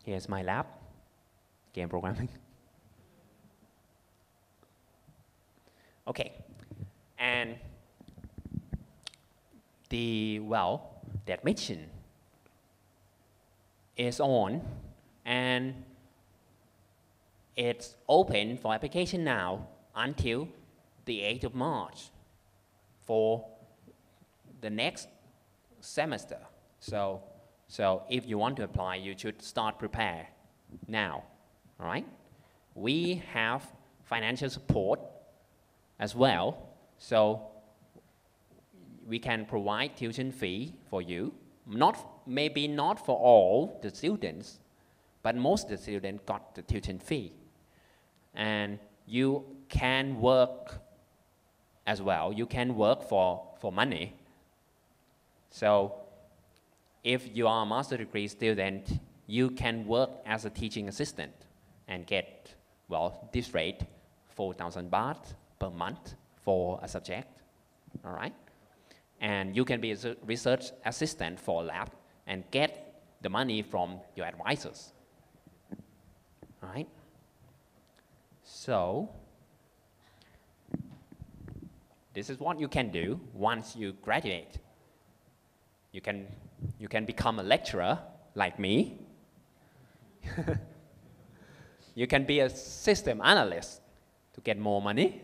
Here's my lab, game programming. Okay, and the admission is on, and it's open for application now until the 8th of March for the next semester. So if you want to apply, you should start prepare now, all right? We have financial support as well, so we can provide tuition fee for you. Maybe not for all the students, but most of the students got the tuition fee. And you can work as well. You can work for money. So if you are a master's degree student, you can work as a teaching assistant and get, this rate, 4,000 baht per month for a subject, all right? And you can be a research assistant for a lab and get the money from your advisors, all right? So this is what you can do once you graduate. You can become a lecturer like me. You can be a system analyst to get more money.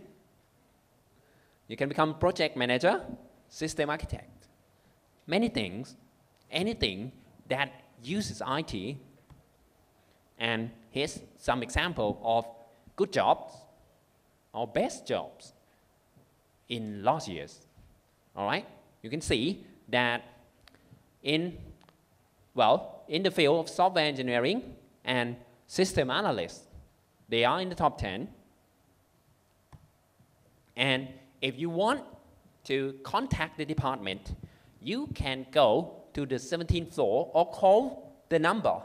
You can become project manager, system architect. Many things, anything that uses IT. And here's some example of good jobs or best jobs in last years, all right? You can see that in the field of software engineering and system analysts, they are in the top 10. And if you want to contact the department, you can go to the 17th floor or call the number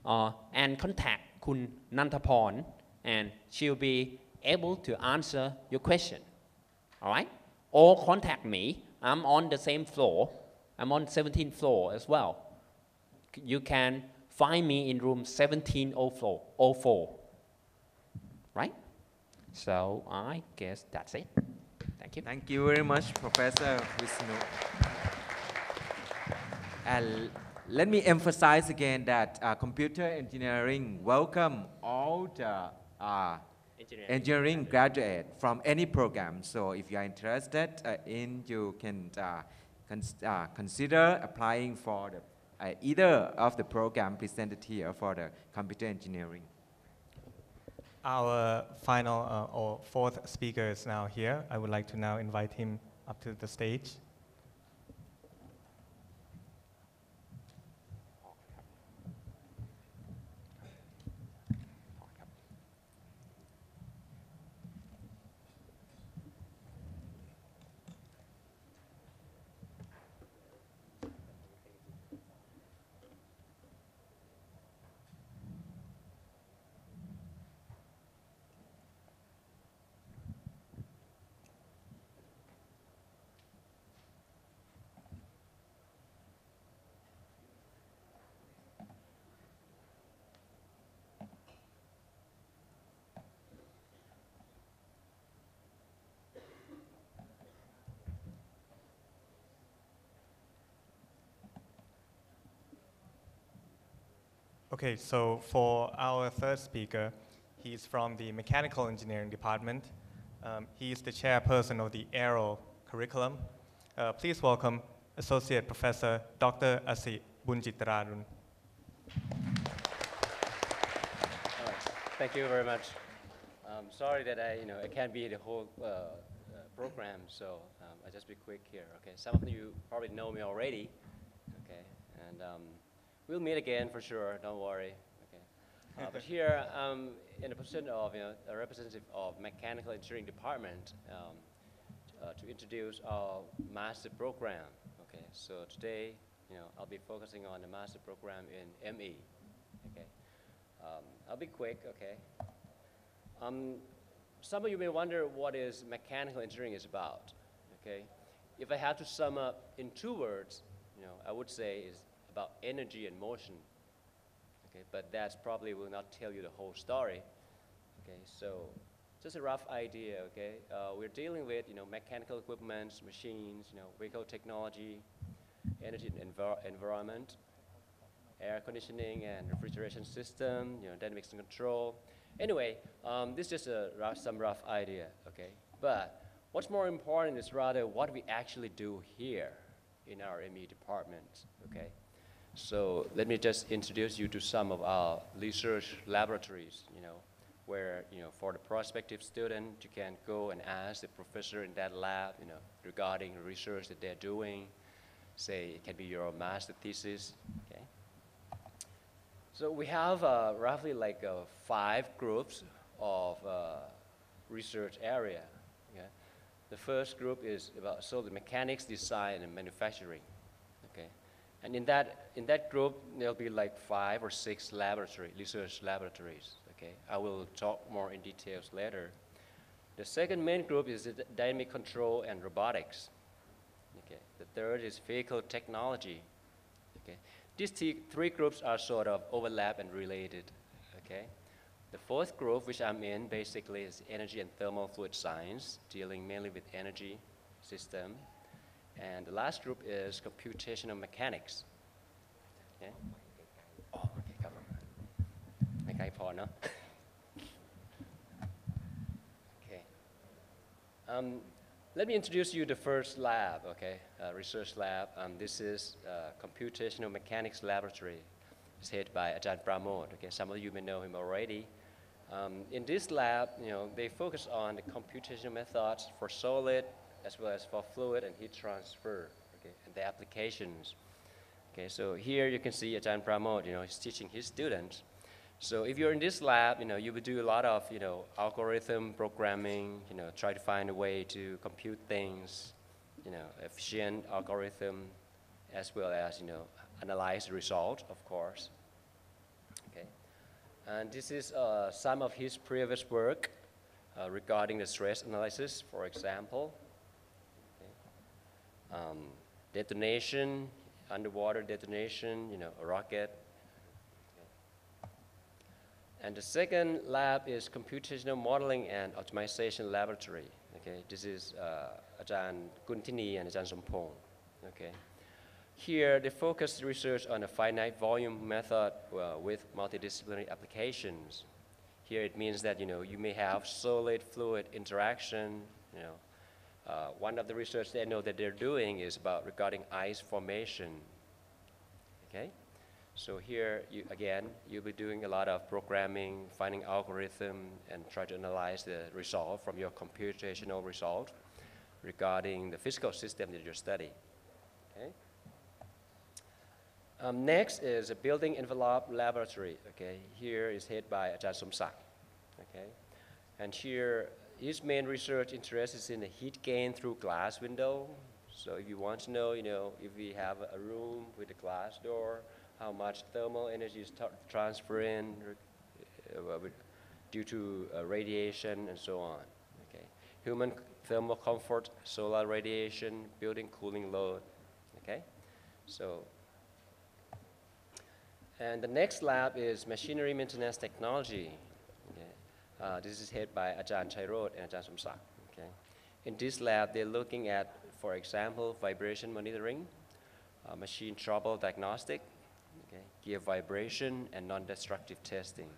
and contact Kun Nantaporn, and she'll be able to answer your question, all right? Or contact me. I'm on the same floor. I'm on 17th floor as well. You can find me in room 1704, right? So I guess that's it. Thank you. Thank you very much, Professor Vishnu. And let me emphasize again that computer engineering welcome all the engineering graduate from any program. So if you are interested you can consider applying for the, either of the program presented here for the computer engineering. Our final or fourth speaker is now here. I would like to now invite him up to the stage. Okay, so for our third speaker, he's from the Mechanical Engineering Department. He is the chairperson of the Aero curriculum. Please welcome Associate Professor Dr. Asi Bunjitararun. Thank you very much. Sorry that I can't be the whole program, so I'll just be quick here. Okay, some of you probably know me already. Okay, and we'll meet again for sure. Don't worry. Okay, But here, in the position of a representative of mechanical engineering department, to introduce our master program. Okay, so today, I'll be focusing on the master program in ME. Okay, I'll be quick. Okay. Some of you may wonder what is mechanical engineering is about. Okay, if I had to sum up in 2 words, I would say it's about energy and motion. Okay, but that's probably will not tell you the whole story. Okay, so just a rough idea. Okay, we're dealing with mechanical equipment, machines, vehicle technology, energy and environment, air conditioning and refrigeration system, dynamics and control. Anyway, this is just some rough idea. Okay, but what's more important is rather what we actually do here in our ME department. Okay. So let me just introduce you to some of our research laboratories, where, for the prospective student, you can go and ask the professor in that lab, regarding the research that they're doing. Say, it can be your master thesis, okay? So we have roughly like 5 groups of research area, okay? The first group is about solid mechanics, design, and manufacturing, okay? And in that group, there'll be like 5 or 6 research laboratories. Okay, I will talk more in details later. The second main group is the dynamic control and robotics. Okay, the third is vehicle technology. Okay, these 3 groups are sort of overlap and related. Okay, the fourth group, which I'm in, basically is energy and thermal fluid science, dealing mainly with energy system. And the last group is computational mechanics. Okay. Oh, okay, come on. Okay, Paul, no? Okay. Let me introduce you the first lab, okay, research lab. This is computational mechanics laboratory. It's headed by Ajahn Pramod. Okay, some of you may know him already. In this lab, they focus on the computational methods for solid, as well as for fluid and heat transfer, okay, and the applications. Okay, so here you can see Ajahn Pramod, he's teaching his students. So if you're in this lab, you would do a lot of, algorithm programming, try to find a way to compute things, efficient algorithm, as well as, analyze the result, of course. Okay, and this is some of his previous work regarding the stress analysis, for example. Detonation, underwater detonation, a rocket. Okay. And the second lab is computational modeling and optimization laboratory. Okay, this is Ajahn Kuntini and Ajahn Sompong. Okay, here they focus research on a finite volume method with multidisciplinary applications. Here it means that you may have solid-fluid interaction. One of the research they know that they're doing is about regarding ice formation. Okay, so here you'll be doing a lot of programming, finding algorithm, and try to analyze the result from your computational result regarding the physical system that you study. Okay. Next is a building envelope laboratory. Okay, here is headed by Ajahn Somsak. Okay, and here his main research interest is in the heat gain through glass window. So if you want to know, if we have a room with a glass door, how much thermal energy is transferring due to radiation and so on. Okay, human thermal comfort, solar radiation, building cooling load. Okay, so. And the next lab is machinery maintenance technology. Okay. This is headed by Ajahn Chairot and Ajahn Somsak. Okay. In this lab, they're looking at, for example, vibration monitoring, machine trouble diagnostic, okay, gear vibration, and non-destructive testing.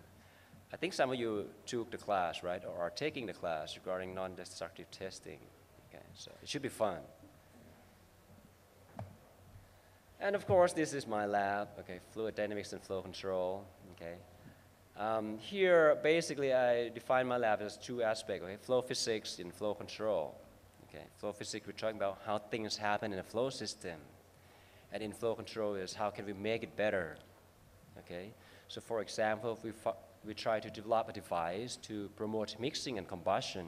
I think some of you took the class, right, or are taking the class regarding non-destructive testing. Okay, so it should be fun. And of course, this is my lab, okay, fluid dynamics and flow control, okay. Here, basically, I define my lab as 2 aspects, okay, flow physics and flow control. Okay, flow physics, we're talking about how things happen in a flow system. And in flow control is how can we make it better, okay. So for example, if we we try to develop a device to promote mixing and combustion.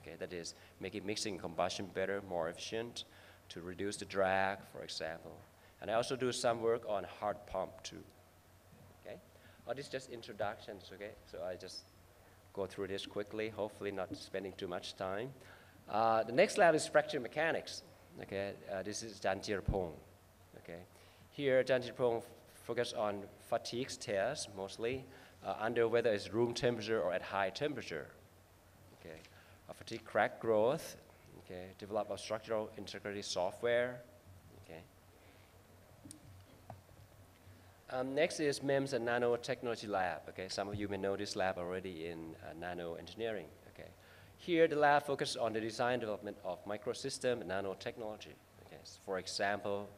Okay, that is, making mixing and combustion better, more efficient, to reduce the drag, for example. And I also do some work on heart pump too. Okay, this is just introductions. Okay, so I just go through this quickly, hopefully not spending too much time. The next lab is fracture mechanics. Okay, this is Jan Jirapong. Okay, here Jan Jirapong focus on fatigue tests mostly under whether it's room temperature or at high temperature. Okay, fatigue crack growth. Okay, develop a structural integrity software. Okay. Next is MEMS and nanotechnology lab. Okay, some of you may know this lab already in nano engineering. Okay, here the lab focuses on the design and development of microsystem and nanotechnology. Okay, so for example,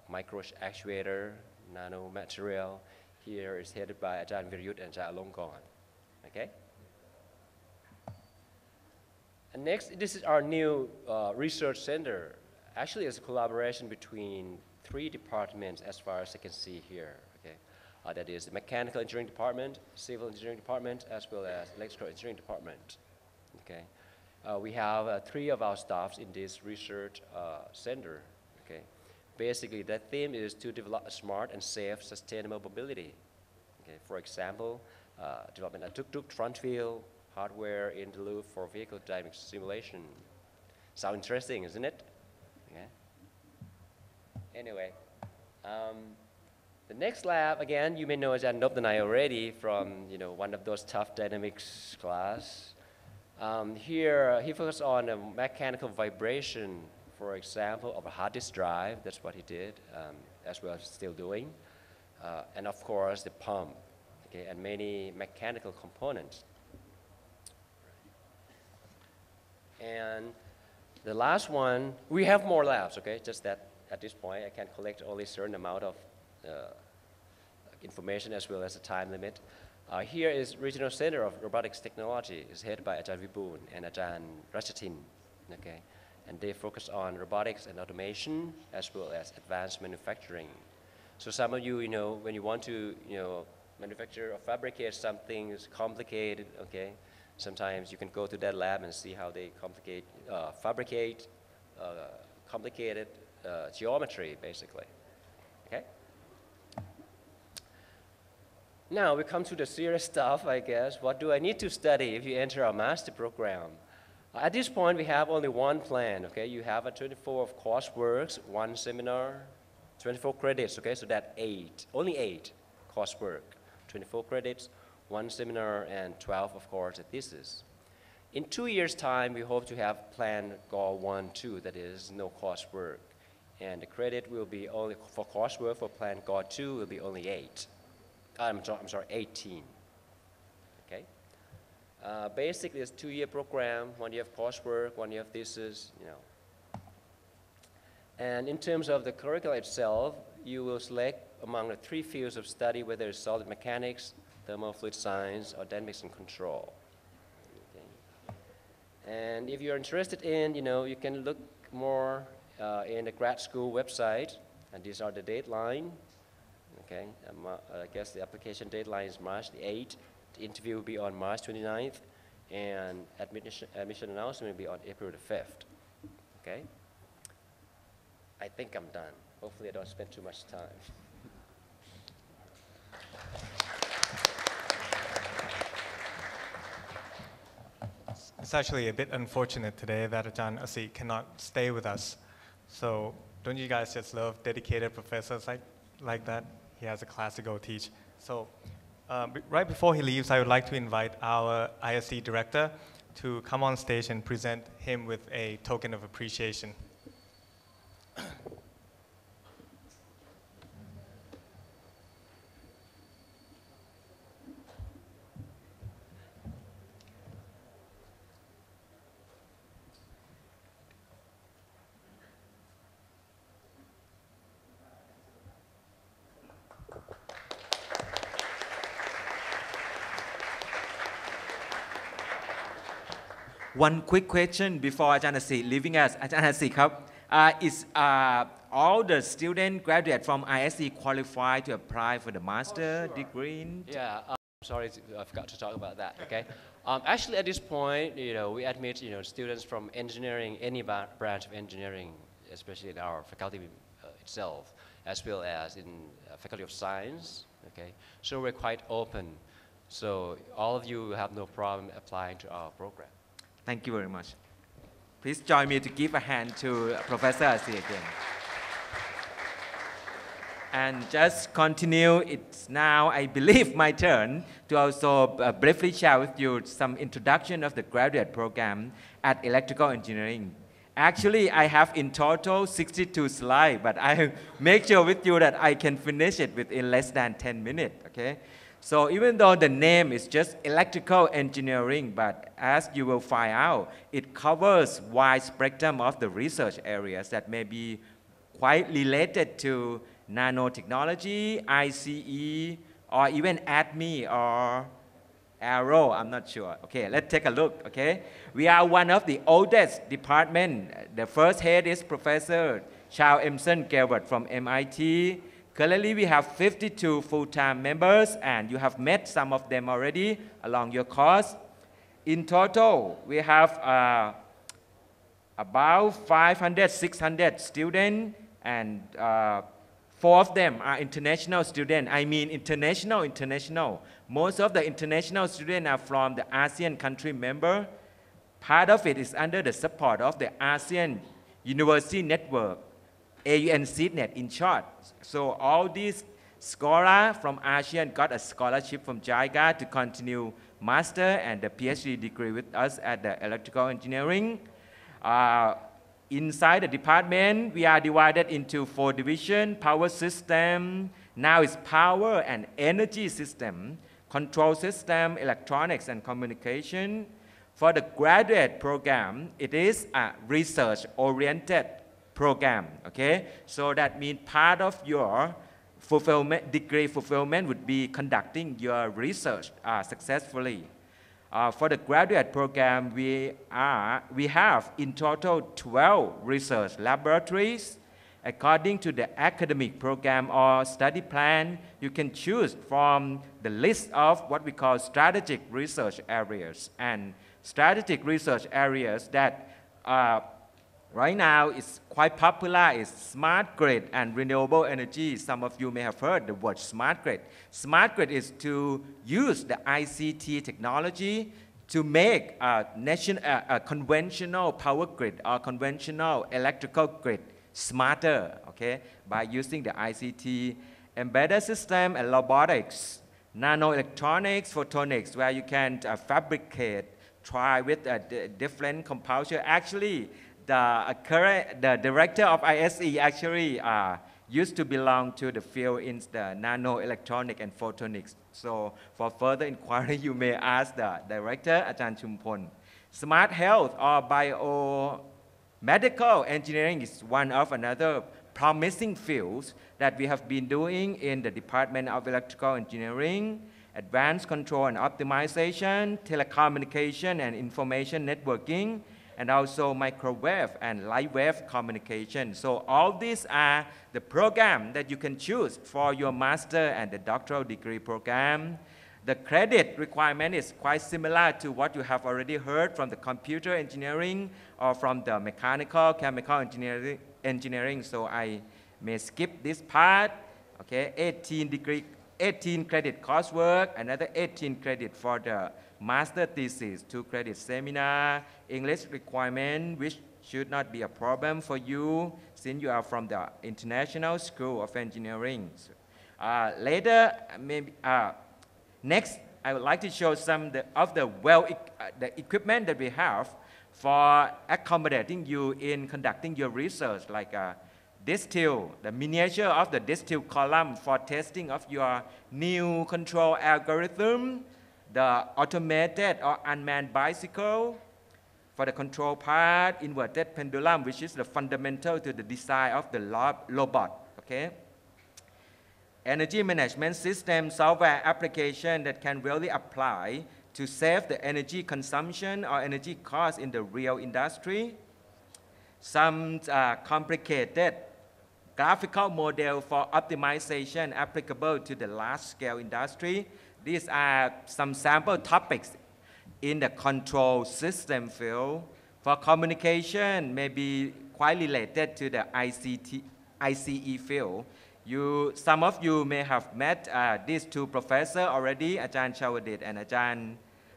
micro actuator, nanomaterial. Here is headed by Ajahn Viryut and Ajahn Alongkorn. Okay. And next, this is our new research center. Actually, it's a collaboration between 3 departments as far as I can see here. Okay, that is the mechanical engineering department, civil engineering department, as well as electrical engineering department. Okay, we have 3 of our staffs in this research center. Okay, basically the theme is to develop a smart and safe, sustainable mobility. Okay, for example, development of tuk-tuk front wheel hardware in the loop for vehicle dynamic simulation. Sound interesting, isn't it? Yeah. Anyway, the next lab, again, you may know Ajahn Nopdanai already from one of those tough dynamics class. Here, he focused on a mechanical vibration, for example, of a hard disk drive. That's what he did, as well as still doing. And of course, the pump, okay, and many mechanical components. And the last one, we have more labs, okay? Just that at this point, I can collect only a certain amount of information as well as a time limit. Here is Regional Center of Robotics Technology. It's headed by Ajahn Vibun and Ajahn Rachatin, okay? And they focus on robotics and automation as well as advanced manufacturing. So some of you, when you want to, manufacture or fabricate something is complicated, okay? Sometimes you can go to that lab and see how they fabricate complicated geometry, basically. Okay? Now we come to the serious stuff, I guess. What do I need to study if you enter our master program? At this point, we have only one plan, okay? You have a 24 of coursework, 1 seminar, 24 credits, okay? So that's only 8 coursework, 24 credits, 1 seminar, and 12, of course, a thesis. In 2 years' time, we hope to have plan goal 1, 2, that is no coursework. And the credit will be only for coursework for plan goal 2 will be only 8. I'm sorry, 18. Okay. Basically, it's a 2-year program. 1 year of coursework, 1 year of thesis. And in terms of the curriculum itself, you will select among the 3 fields of study, whether it's solid mechanics, thermal fluid science, or dynamics and control. Okay. And if you're interested in, you can look more in the grad school website, and these are the deadline. Okay, I guess the application deadline is March the 8th. The interview will be on March 29th, and admission announcement will be on April the 5th. Okay. I think I'm done. Hopefully I don't spend too much time. It's actually a bit unfortunate today that Ajahn Asi cannot stay with us. So don't you guys just love dedicated professors like that? He has a class to go teach. So right before he leaves, I would like to invite our ISC director to come on stage and present him with a token of appreciation. One quick question before Ajahn Asi leaving us. Ajahn Asi, is all the student graduate from ISC qualified to apply for the master degree? Yeah, sorry, I forgot to talk about that, okay? Actually, at this point, we admit, students from engineering, any branch of engineering, especially in our faculty itself, as well as in faculty of science, okay? So we're quite open. So all of you have no problem applying to our program. Thank you very much. Please join me to give a hand to Professor Asi again. And just continue, it's now, I believe, my turn to also briefly share with you some introduction of the graduate program at electrical engineering. Actually, I have in total 62 slides, but I make sure with you that I can finish it within less than 10 minutes, okay? So even though the name is just electrical engineering, but as you will find out, it covers wide spectrum of the research areas that may be quite related to nanotechnology, ICE, or even ATME or Aero, I'm not sure. Okay, let's take a look, okay? We are one of the oldest department. The first head is Professor Charles Emerson Gilbert from MIT. Currently, we have 52 full-time members, and you have met some of them already along your course. In total, we have about 500, 600 students, and 4 of them are international students. I mean international. Most of the international students are from the ASEAN country member. Part of it is under the support of the ASEAN University Network, AUNCNet in short. So all these scholars from ASEAN got a scholarship from JICA to continue master and the PhD degree with us at the electrical engineering. Inside the department, we are divided into 4 divisions: power system, now it's power and energy system, control system, electronics and communication. For the graduate program, it is a research-oriented program, okay? So that means part of your degree fulfillment would be conducting your research successfully. For the graduate program, we have in total 12 research laboratories. According to the academic program or study plan, you can choose from the list of what we call strategic research areas. And strategic research areas that right now is quite popular is smart grid and renewable energy. Some of you may have heard the word smart grid. Smart grid is to use the ICT technology to make a conventional power grid or conventional electrical grid smarter, okay, by using the ICT, embedded system and robotics, nanoelectronics, photonics, where you can try with different composer. Actually, the director of ISE actually used to belong to the field in the nanoelectronic and photonics. So for further inquiry, you may ask the director, Ajahn Chumpon. Smart health or biomedical engineering is one of another promising fields that we have been doing in the Department of Electrical Engineering, advanced control and optimization, telecommunication and information networking, and also microwave and light wave communication. So all these are the program that you can choose for your master and the doctoral degree program. The credit requirement is quite similar to what you have already heard from the computer engineering or from the mechanical, chemical engineering. So I may skip this part. Okay, 18 credit coursework, another 18 credit for the master thesis, 2 credit seminar, English requirement, which should not be a problem for you since you are from the International School of Engineering. Next, I would like to show some of the equipment that we have for accommodating you in conducting your research, like distill, the miniature of the distill column for testing of your new control algorithm, the automated or unmanned bicycle. For the control part, inverted pendulum, which is the fundamental to the design of the robot, okay? Energy management system software application that can really apply to save the energy consumption or energy cost in the real industry. Some complicated graphical model for optimization applicable to the large-scale industry, These are some sample topics in the control system field. For communication, maybe quite related to the ICE field. Some of you may have met these two professors already, Ajahn Chawadit and Ajahn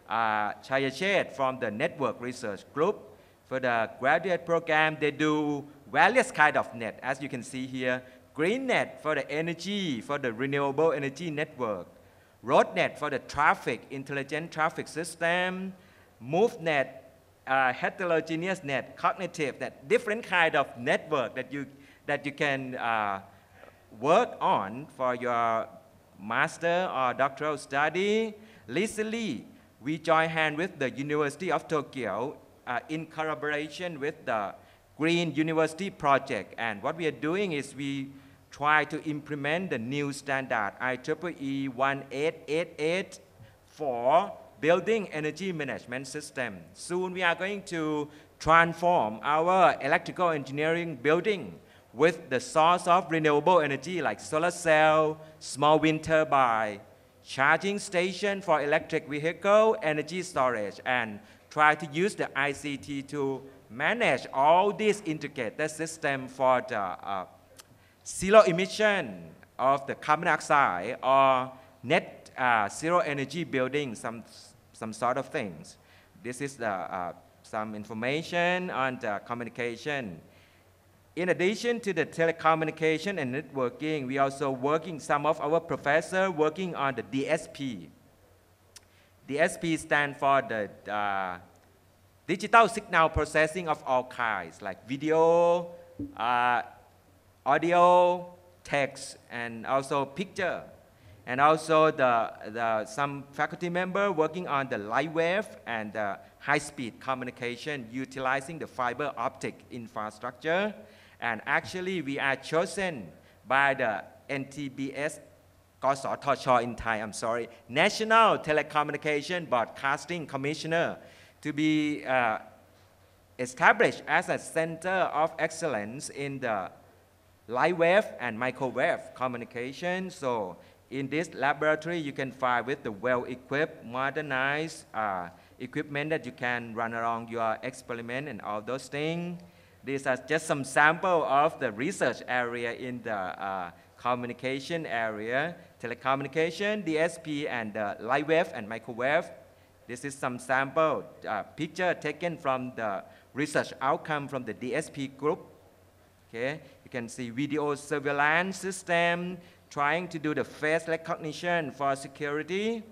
Chayachet from the Network Research Group. For the graduate program, they do various kind of net, as you can see here. Green net for the energy, for the renewable energy network. Road net for the traffic, intelligent traffic system. Move net, heterogeneous net, cognitive net, different kind of network that you can work on for your master or doctoral study. Recently, we joined hands with the University of Tokyo in collaboration with the Green University Project. And what we are doing is we try to implement the new standard IEEE 1888 for building energy management system. Soon we are going to transform our electrical engineering building with the source of renewable energy like solar cell, small wind turbine, charging station for electric vehicle, energy storage, and try to use the ICT to manage all these integrated systems for the zero emission of the carbon dioxide or net zero energy building, some sort of things. This is some information on the communication. In addition to the telecommunication and networking, we also working, some of our professors working on the DSP. DSP stands for the digital signal processing of all kinds, like video, audio, text, and also picture. And also some faculty member working on the light wave and the high-speed communication utilizing the fiber optic infrastructure. And actually, we are chosen by the NTBS, in Thai, I'm sorry, National Telecommunication Broadcasting Commissioner, to be established as a center of excellence in the light wave and microwave communication. So in this laboratory, you can find with the well-equipped, modernized equipment that you can run around your experiment and all those things. These are just some sample of the research area in the communication area, telecommunication, DSP, and light wave and microwave. This is some sample picture taken from the research outcome from the DSP group. Okay, you can see video surveillance system trying to do the face recognition for security.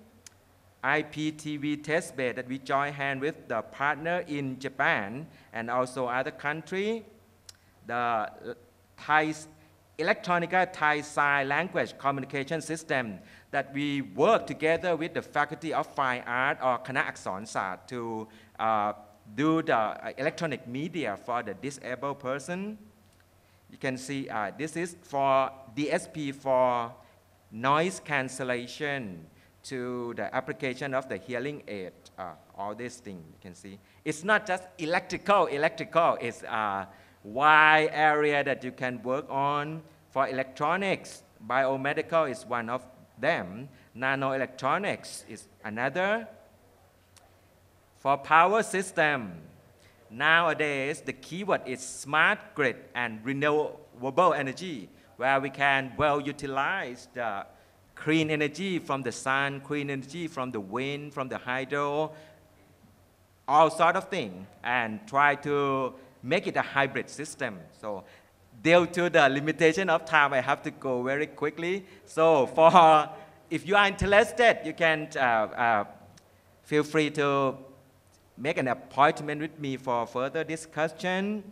IPTV test bed that we join hand with the partner in Japan and also other country. The Electronica Thai Sign Language Communication System that we work together with the Faculty of Fine Art or Kana Akson Sat to do the electronic media for the disabled person. You can see this is for DSP for noise cancellation to the application of the hearing aid, all these things you can see. It's not just electrical, it's a wide area that you can work on. For electronics, biomedical is one of them. Nanoelectronics is another. For power system, nowadays the keyword is smart grid and renewable energy, where we can well utilize the clean energy from the sun, clean energy from the wind, from the hydro, all sort of things, and try to make it a hybrid system. So due to the limitation of time, I have to go very quickly. So if you are interested, you can feel free to make an appointment with me for further discussion.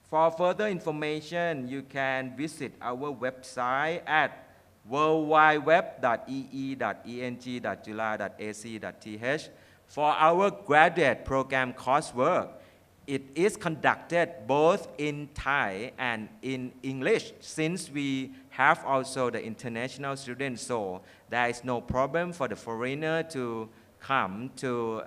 For further information, you can visit our website at worldwideweb.ee.eng.jula.ac.th. For our graduate program coursework, it is conducted both in Thai and in English, since we have also the international students, so there is no problem for the foreigner to come to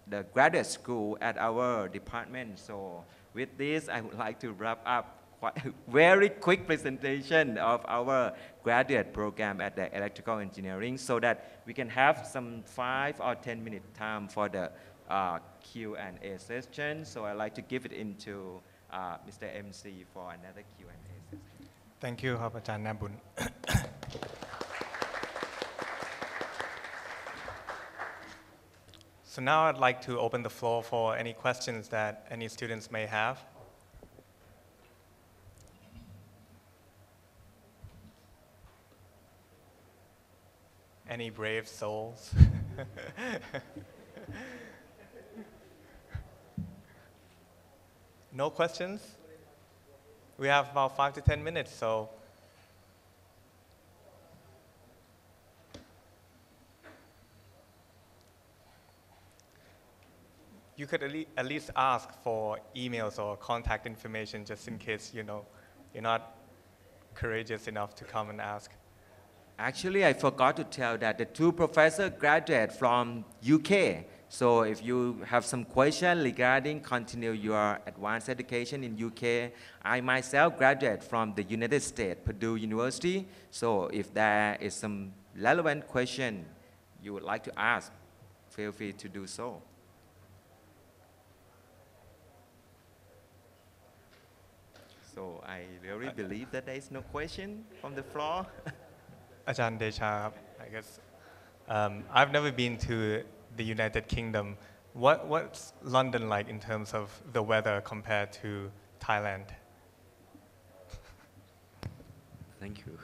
the graduate school at our department. So with this, I would like to wrap up quite very quick presentation of our graduate program at the electrical engineering so that we can have some 5 or 10 minute time for the Q&A session. So I'd like to give it into Mr. MC for another Q&A session. Thank you, ครับอาจารย์นาบุญ So now I'd like to open the floor for any questions that any students may have. Any brave souls? No questions? We have about 5 to 10 minutes, so. You could at least ask for emails or contact information just in case, you're not courageous enough to come and ask. Actually, I forgot to tell that the 2 professors graduate from UK. So if you have some question regarding continue your advanced education in UK, I myself graduate from the United States, Purdue University. So if there is some relevant question you would like to ask, feel free to do so. So I really believe that there is no question from the floor. Ajahn Desha, I guess. I've never been to the United Kingdom. What's London like in terms of the weather compared to Thailand? Thank you.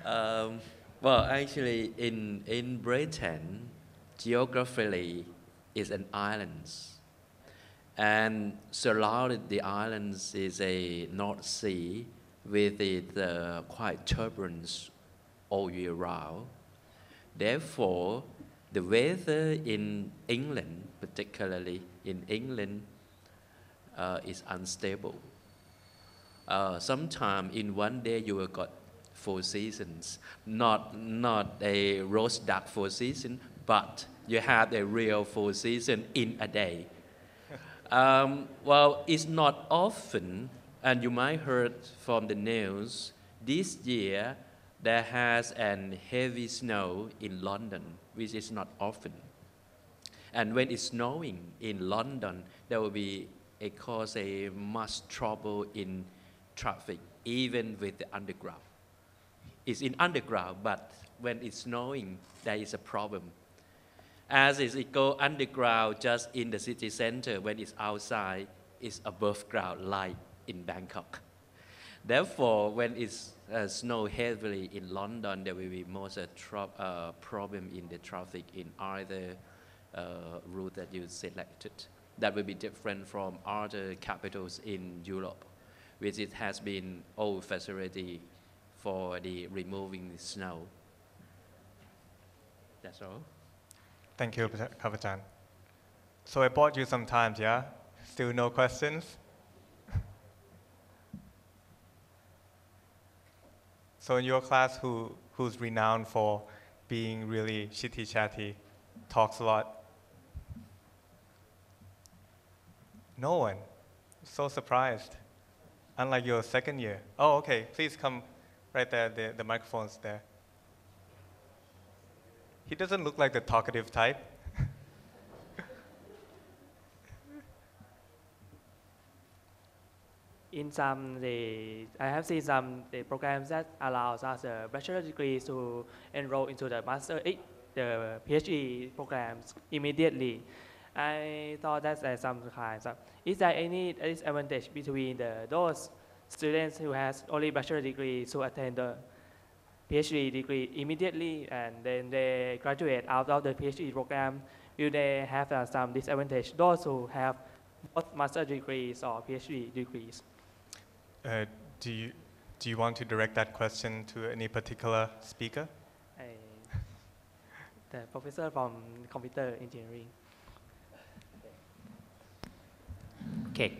Well, actually, in Britain, geographically, is an island. And surrounded the islands is a North Sea with it quite turbulent all year round. Therefore, the weather in England, particularly in England, is unstable. Sometimes in one day you will got 4 seasons, not a roast duck 4 seasons, but you have a real 4 seasons in a day. Well, it's not often, and you might heard from the news, this year there has an heavy snow in London, which is not often. And when it's snowing in London, there will be cause a much trouble in traffic, even with the underground. It's in underground, but when it's snowing, there is a problem. As it go underground just in the city center, when it's outside, it's above ground like in Bangkok. Therefore, when it's snow heavily in London, there will be most problem in the traffic in either route that you selected. That will be different from other capitals in Europe, which it has been old facility for the removing the snow. That's all. Thank you, Kavachan. So I bought you some time, yeah? Still no questions? So in your class, who's renowned for being really chitty-chatty, talks a lot? No one. So surprised. Unlike your second year. Oh, okay. Please come right there. The microphone's there. He doesn't look like the talkative type. I have seen some programs that allows us a bachelor degree to enroll into the the PhD programs immediately. I thought that's some kind of. Is there any disadvantage between those students who has only bachelor degree to attend the PhD degree immediately and then they graduate out of the PhD program? Will they have some disadvantage? Those who have both master degrees or PhD degrees. Do you want to direct that question to any particular speaker? The professor from computer engineering. Okay.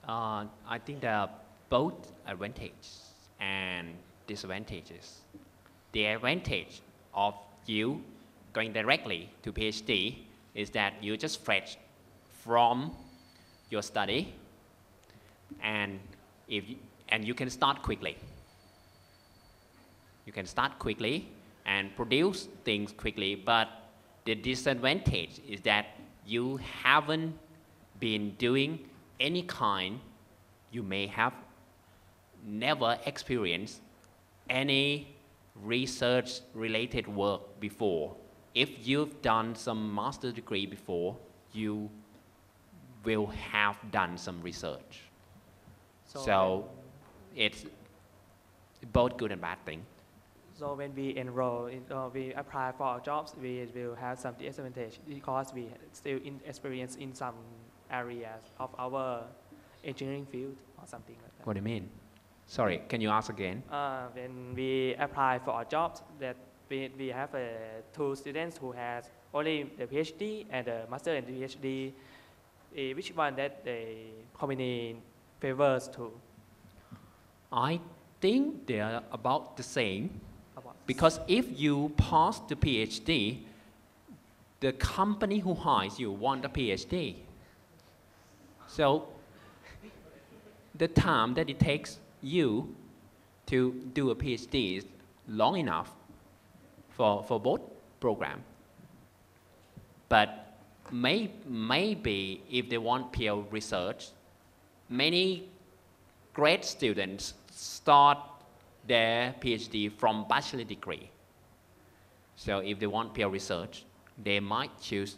I think there are both advantages and disadvantages. The advantage of you going directly to PhD is that you just fresh from your study, and you can start quickly. You can start quickly and produce things quickly, but the disadvantage is that you haven't been doing any kind, you may have never experienced any research related work before. If you've done some master's degree before, you will have done some research. So it's both good and bad thing. So when we enroll, we apply for jobs, we will have some disadvantage because we still experience in some areas of our engineering field or something like that. What do you mean? Sorry, can you ask again? When we apply for jobs, that we have two students who has only the PhD and the master and the PhD. Which one that the company favors to? I think they are about the same. About Because if you pass the PhD, the company who hires you want a PhD. So the time that it takes you to do a PhD is long enough for both programs. But maybe if they want pure research, many grad students start their PhD from bachelor degree. So if they want pure research, they might choose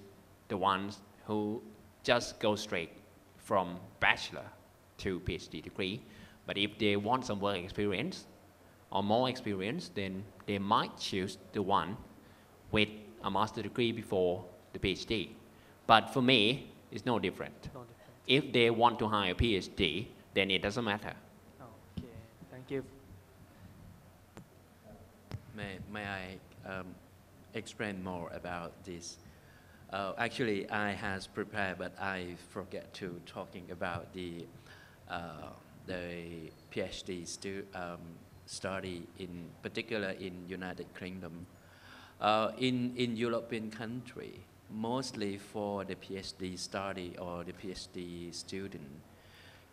the ones who just go straight from bachelor to PhD degree. But if they want some work experience or more experience, then they might choose the one with a master degree before the PhD. But for me, it's no different. no different. If they want to hire a PhD, then it doesn't matter. Okay, thank you. May I explain more about this? Actually, I has prepared, but I forget to talking about the PhD study in particular in United Kingdom. In European country, mostly for the PhD study or the PhD student,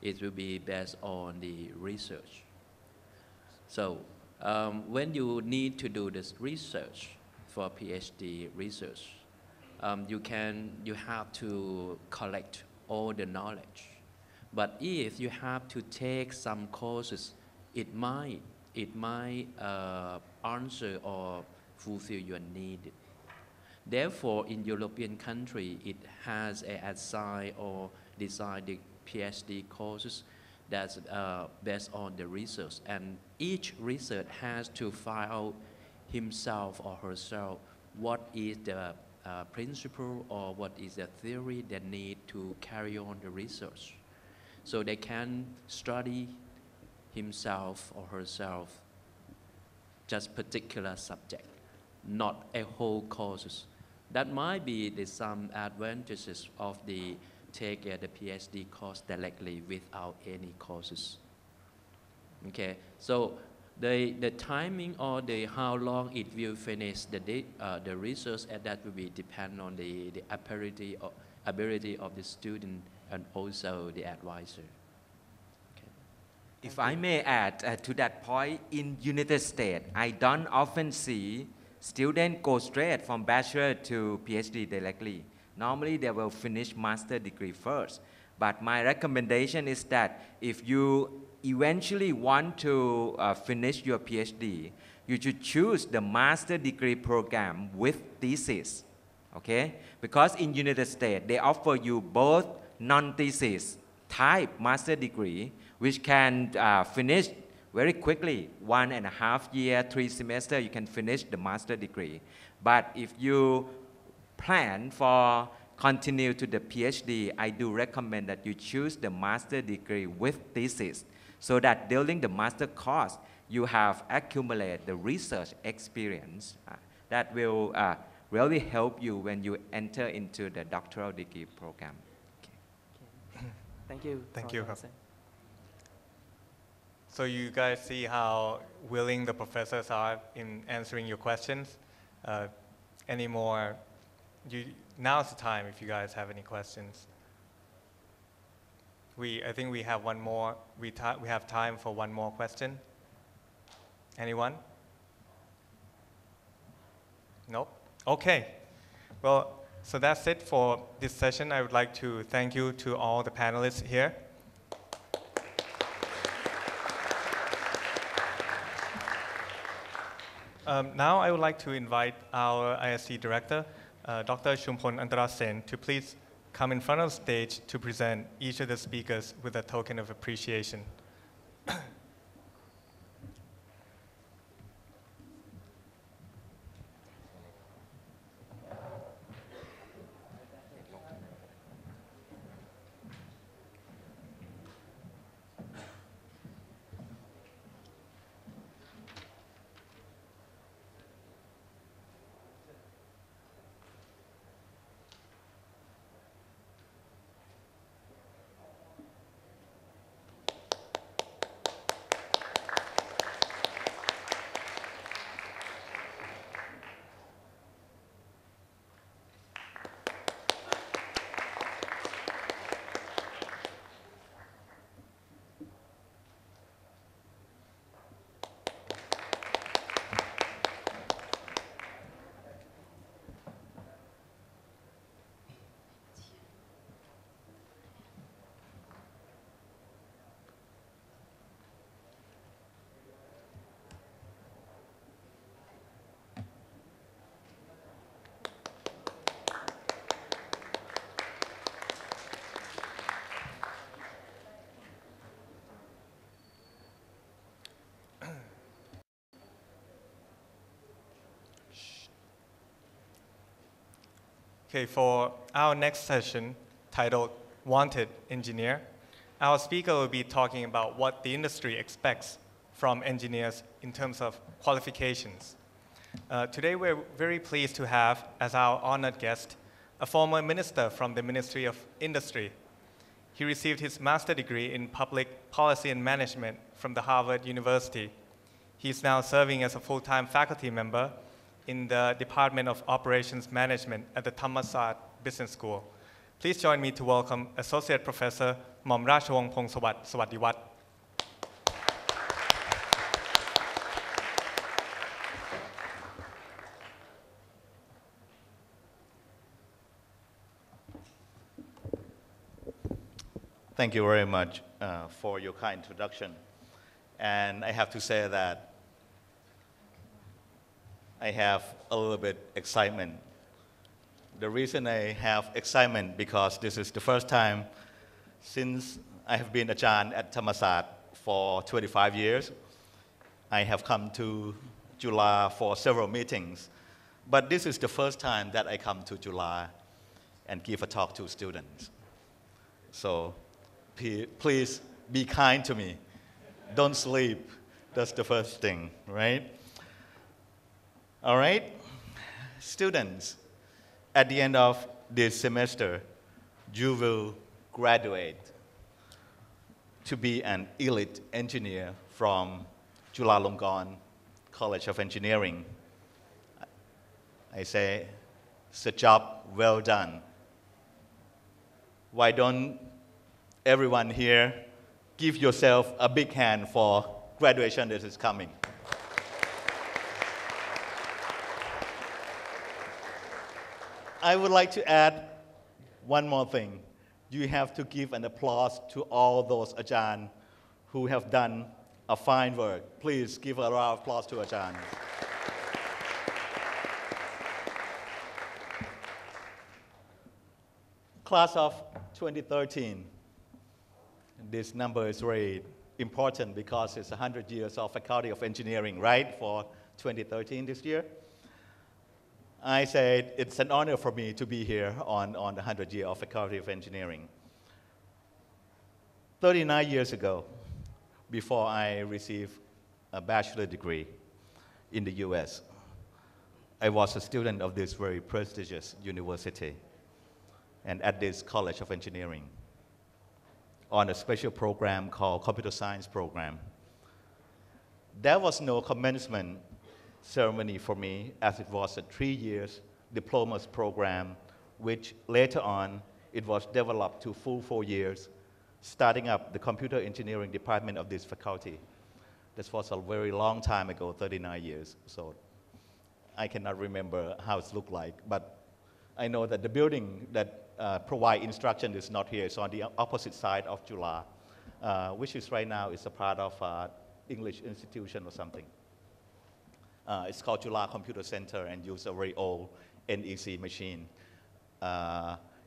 it will be based on the research. So when you need to do this research for PhD research, you have to collect all the knowledge. But if you have to take some courses, it might answer or fulfill your need. Therefore, in European country, it has assigned or designed the PhD courses that's based on the research, and each research has to find out himself or herself what is the principle or what is the theory they need to carry on the research. So they can study himself or herself just particular subject, not a whole courses. That might be some advantages of the take the PhD course directly without any courses. Okay, so the timing or how long it will finish the research, and that will be depend on the ability of the student and also the advisor. If I may add to that point, in United States, I don't often see students go straight from bachelor to PhD directly. Normally, they will finish master degree first. But my recommendation is that if you eventually want to finish your PhD, you should choose the master degree program with thesis, okay? Because in United States, they offer you both non-thesis type master degree, which can finish very quickly, 1.5 years, 3 semesters, you can finish the master degree. But if you plan for continue to the PhD, I do recommend that you choose the master degree with thesis, so that during the master course, you have accumulated the research experience that will really help you when you enter into the doctoral degree program. Okay. Thank you. Thank for you. the answer. So you guys see how willing the professors are in answering your questions. Now's the time if you guys have any questions. I think we have one more, we have time for one more question. Anyone? Nope? Okay. Well, so that's it for this session. I would like to thank you to all the panelists here. Now I would like to invite our ISC director, Dr. Shumpon Antarasen, to please come in front of the stage to present each of the speakers with a token of appreciation. Okay, for our next session, titled Wanted Engineer, our speaker will be talking about what the industry expects from engineers in terms of qualifications. Today, we're very pleased to have, as our honored guest, a former minister from the Ministry of Industry. He received his master's degree in public policy and management from the Harvard University. He's now serving as a full-time faculty member in the Department of Operations Management at the Thammasat Business School. Please join me to welcome Associate Professor Mom Rachawong Pongsawat Sawadiwat. Thank you very much for your kind introduction. And I have to say that I have a little bit excitement. The reason I have excitement because this is the first time since I have been Ajahn at Thammasat for 25 years. I have come to Juฬa for several meetings, but this is the first time that I come to Juฬa and give a talk to students. So please be kind to me. Don't sleep. That's the first thing, right? All right, students, at the end of this semester, you will graduate to be an elite engineer from Chulalongkorn College of Engineering. I say, it's a job well done. Why don't everyone here give yourself a big hand for graduation that is coming? I would like to add one more thing. You have to give an applause to all those Ajahn who have done a fine work. Please give a round of applause to Ajahn. Class of 2013. This number is very important because it's 100 years of Faculty of Engineering, right, for 2013 this year. I said it's an honor for me to be here on the 100 year of Faculty of Engineering. 39 years ago, before I received a bachelor degree in the US, I was a student of this very prestigious university and at this College of Engineering on a special program called Computer Science Program. There was no commencement ceremony for me as it was a 3 years diploma's program, which later on it was developed to full 4 years starting up the computer engineering department of this faculty. This was a very long time ago, 39 years. So I cannot remember how it looked like, but I know that the building that provide instruction is not here. It's on the opposite side of Jula, which is right now is a part of English institution or something. It's called Jula Computer Center and use a very old NEC machine.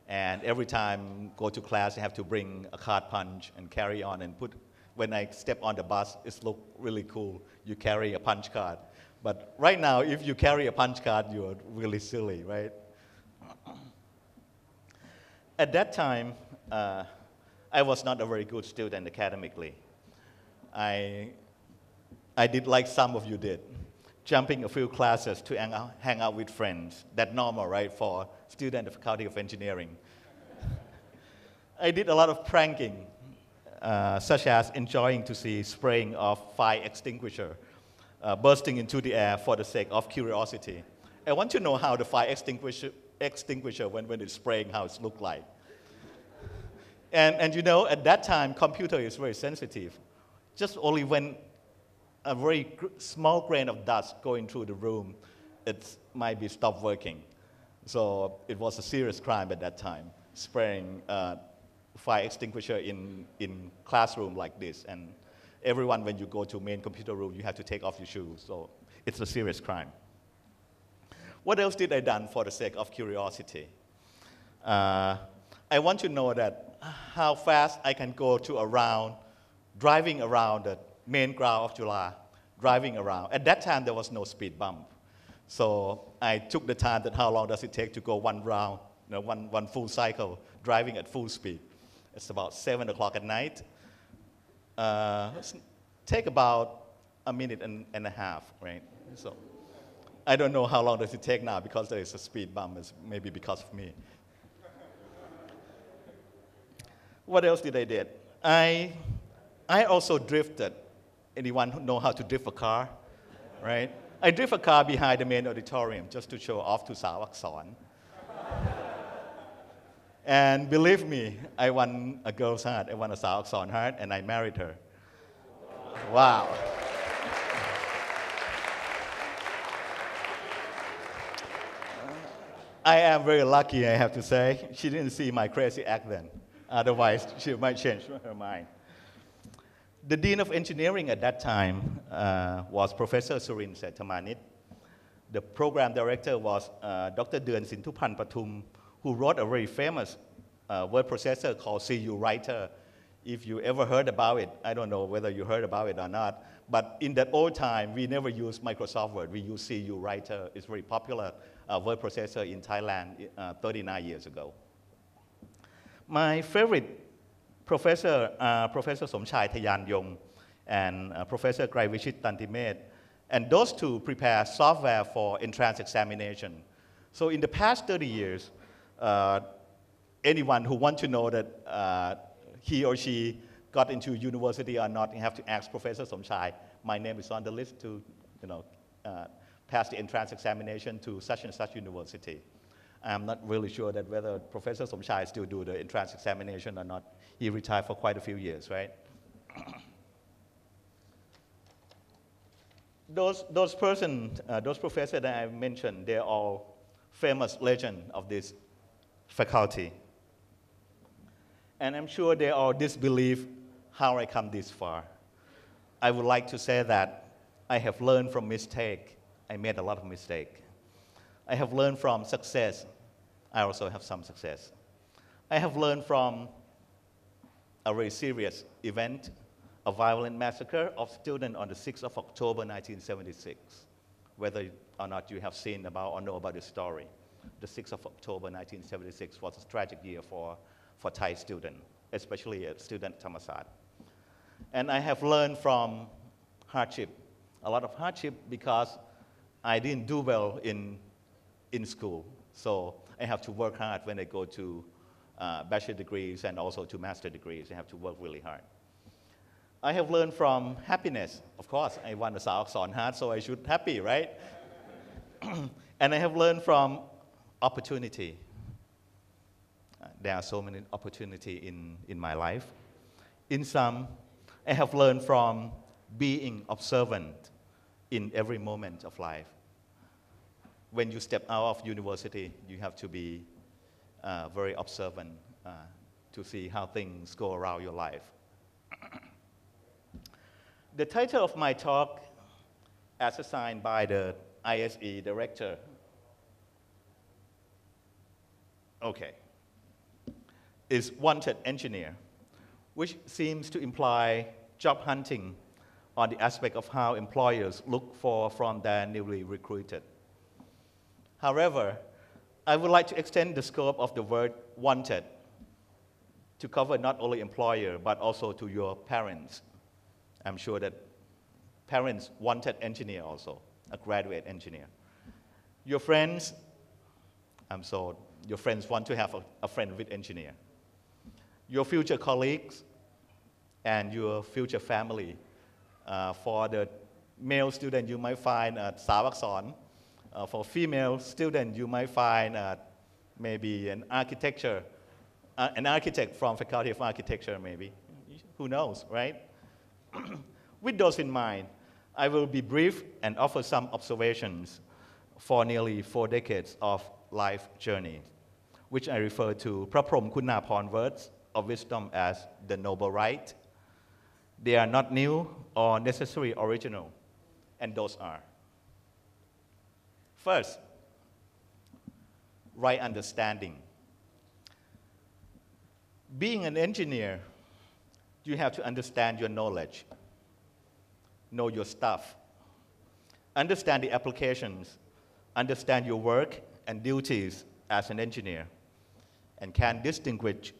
And every time go to class, I have to bring a card punch and carry on and put, when I step on the bus, it looks really cool. You carry a punch card. But right now, if you carry a punch card, you're really silly, right? At that time, I was not a very good student academically. I did like some of you did, jumping a few classes to hang out with friends. That's normal, right, for student of Faculty of Engineering. I did a lot of pranking, such as enjoying to see spraying of fire extinguisher, bursting into the air for the sake of curiosity. I want to know how the fire extinguisher when it's spraying, how it looked like. And you know, at that time, computer is very sensitive. Just only when a very small grain of dust going through the room, it might be stopped working. So it was a serious crime at that time, spraying fire extinguisher in classroom like this. And everyone, when you go to main computer room, you have to take off your shoes. So it's a serious crime. What else did I done for the sake of curiosity? I want to know that how fast I can go to driving around the main ground of Jula, driving around. At that time, there was no speed bump. So I took the time that how long does it take to go one round, one full cycle, driving at full speed. It's about 7 o'clock at night. Take about a minute and a half, right? So I don't know how long does it take now because there is a speed bump, maybe because of me. What else did I did? I also drifted. Anyone who know how to drift a car, right? I drift a car behind the main auditorium just to show off to Sao Akson. And believe me, I won a girl's heart. I won a Sao Akson heart, and I married her. Wow. I am very lucky, I have to say. She didn't see my crazy act then. Otherwise, she might change her mind. The Dean of Engineering at that time was Professor Surin Setamanit. The program director was Dr. Deun Sintupan Patum, who wrote a very famous word processor called CU Writer. If you ever heard about it, I don't know whether you heard about it or not, but in that old time, we never used Microsoft Word. We used CU Writer. It's a very popular word processor in Thailand 39 years ago. My favorite professor, Professor Somchai Thayan Yong and Professor Graivichit Tantimet, and those two prepare software for entrance examination. So in the past 30 years, anyone who wants to know that he or she got into university or not, you have to ask Professor Somchai. My name is on the list to pass the entrance examination to such and such university. I'm not really sure that whether Professor Somchai still do the entrance examination or not. He retired for quite a few years, right? Those professors that I mentioned, they're all famous legends of this faculty. And I'm sure they all disbelieve how I come this far. I would like to say that I have learned from mistake. I made a lot of mistakes. I have learned from success. I also have some success. I have learned from a very serious event, a violent massacre of students on the 6th of October 1976, whether or not you have seen about or know about the story. The 6th of October 1976 was a tragic year for Thai students, especially a student at Thammasat. And I have learned from hardship, a lot of hardship because I didn't do well in school. So I have to work hard when I go to bachelor degrees and also to master degrees. I have to work really hard. I have learned from happiness. Of course, I won the Sao Akson heart, so I should be happy, right? And I have learned from opportunity. There are so many opportunities in my life. In some, I have learned from being observant in every moment of life. When you step out of university, you have to be very observant to see how things go around your life. The title of my talk, as assigned by the ISE director, is Wanted Engineer, which seems to imply job hunting on the aspect of how employers look for from their newly recruited. However, I would like to extend the scope of the word wanted to cover not only employer, but also to your parents. I'm sure that parents wanted engineer also, a graduate engineer. Your friends, your friends want to have a friend with engineer. Your future colleagues and your future family. For the male student, you might find Sawakson. For female student, you might find maybe an architect from Faculty of Architecture, maybe. Who knows, right? With those in mind, I will be brief and offer some observations for nearly 4 decades of life journey, which I refer to Praprom Kunaporn words of wisdom as the noble right. They are not new or necessarily original, and those are. First, right understanding. Being an engineer, you have to understand your knowledge, know your stuff, understand the applications, understand your work and duties as an engineer, and can distinguish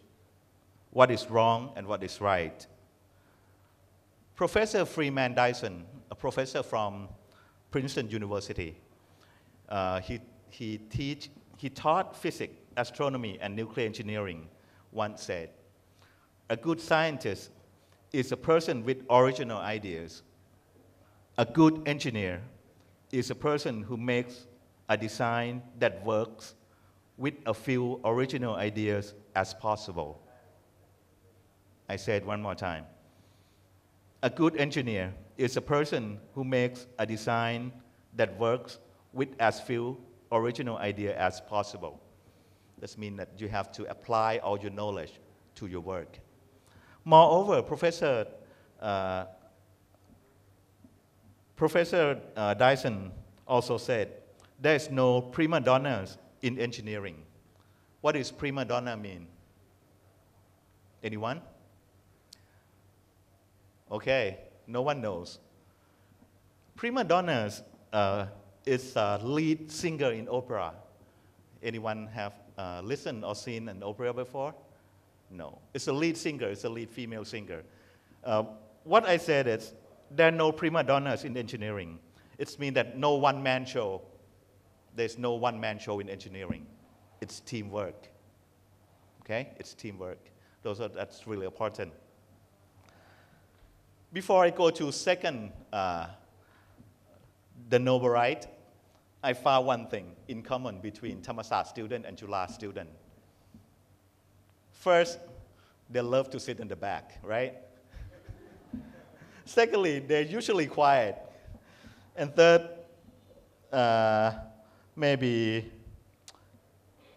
what is wrong and what is right. Professor Freeman Dyson, a professor from Princeton University, he taught physics, astronomy, and nuclear engineering, once said, "A good scientist is a person with original ideas. A good engineer is a person who makes a design that works with a few original ideas as possible." I say it one more time. A good engineer is a person who makes a design that works with as few original ideas as possible. This means that you have to apply all your knowledge to your work. Moreover, Professor Dyson also said, there is no prima donnas in engineering. What does prima donna mean? Anyone? Okay, no one knows. Prima donnas is a lead singer in opera. Anyone have listened or seen an opera before? No. It's a lead singer, it's a lead female singer. What I said is, there are no prima donnas in engineering. It means that no one-man show. There's no one-man show in engineering. It's teamwork. Okay? It's teamwork. That's really important. Before I go to second, the noble right, I found one thing in common between Thammasat student and Juฬาstudent. First, they love to sit in the back, right? Secondly, they're usually quiet. And third, maybe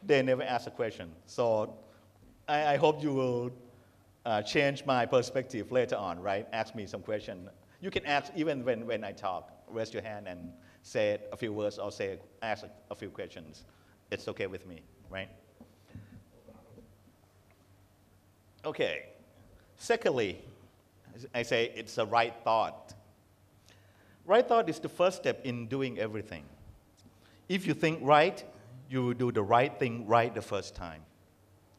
they never ask a question. So I hope you will change my perspective later on, right? Ask me some question. You can ask even when I talk. Raise your hand and say a few words or ask a few questions. It's okay with me, right? Okay. Secondly, I say it's a right thought. Right thought is the first step in doing everything. If you think right, you will do the right thing right the first time.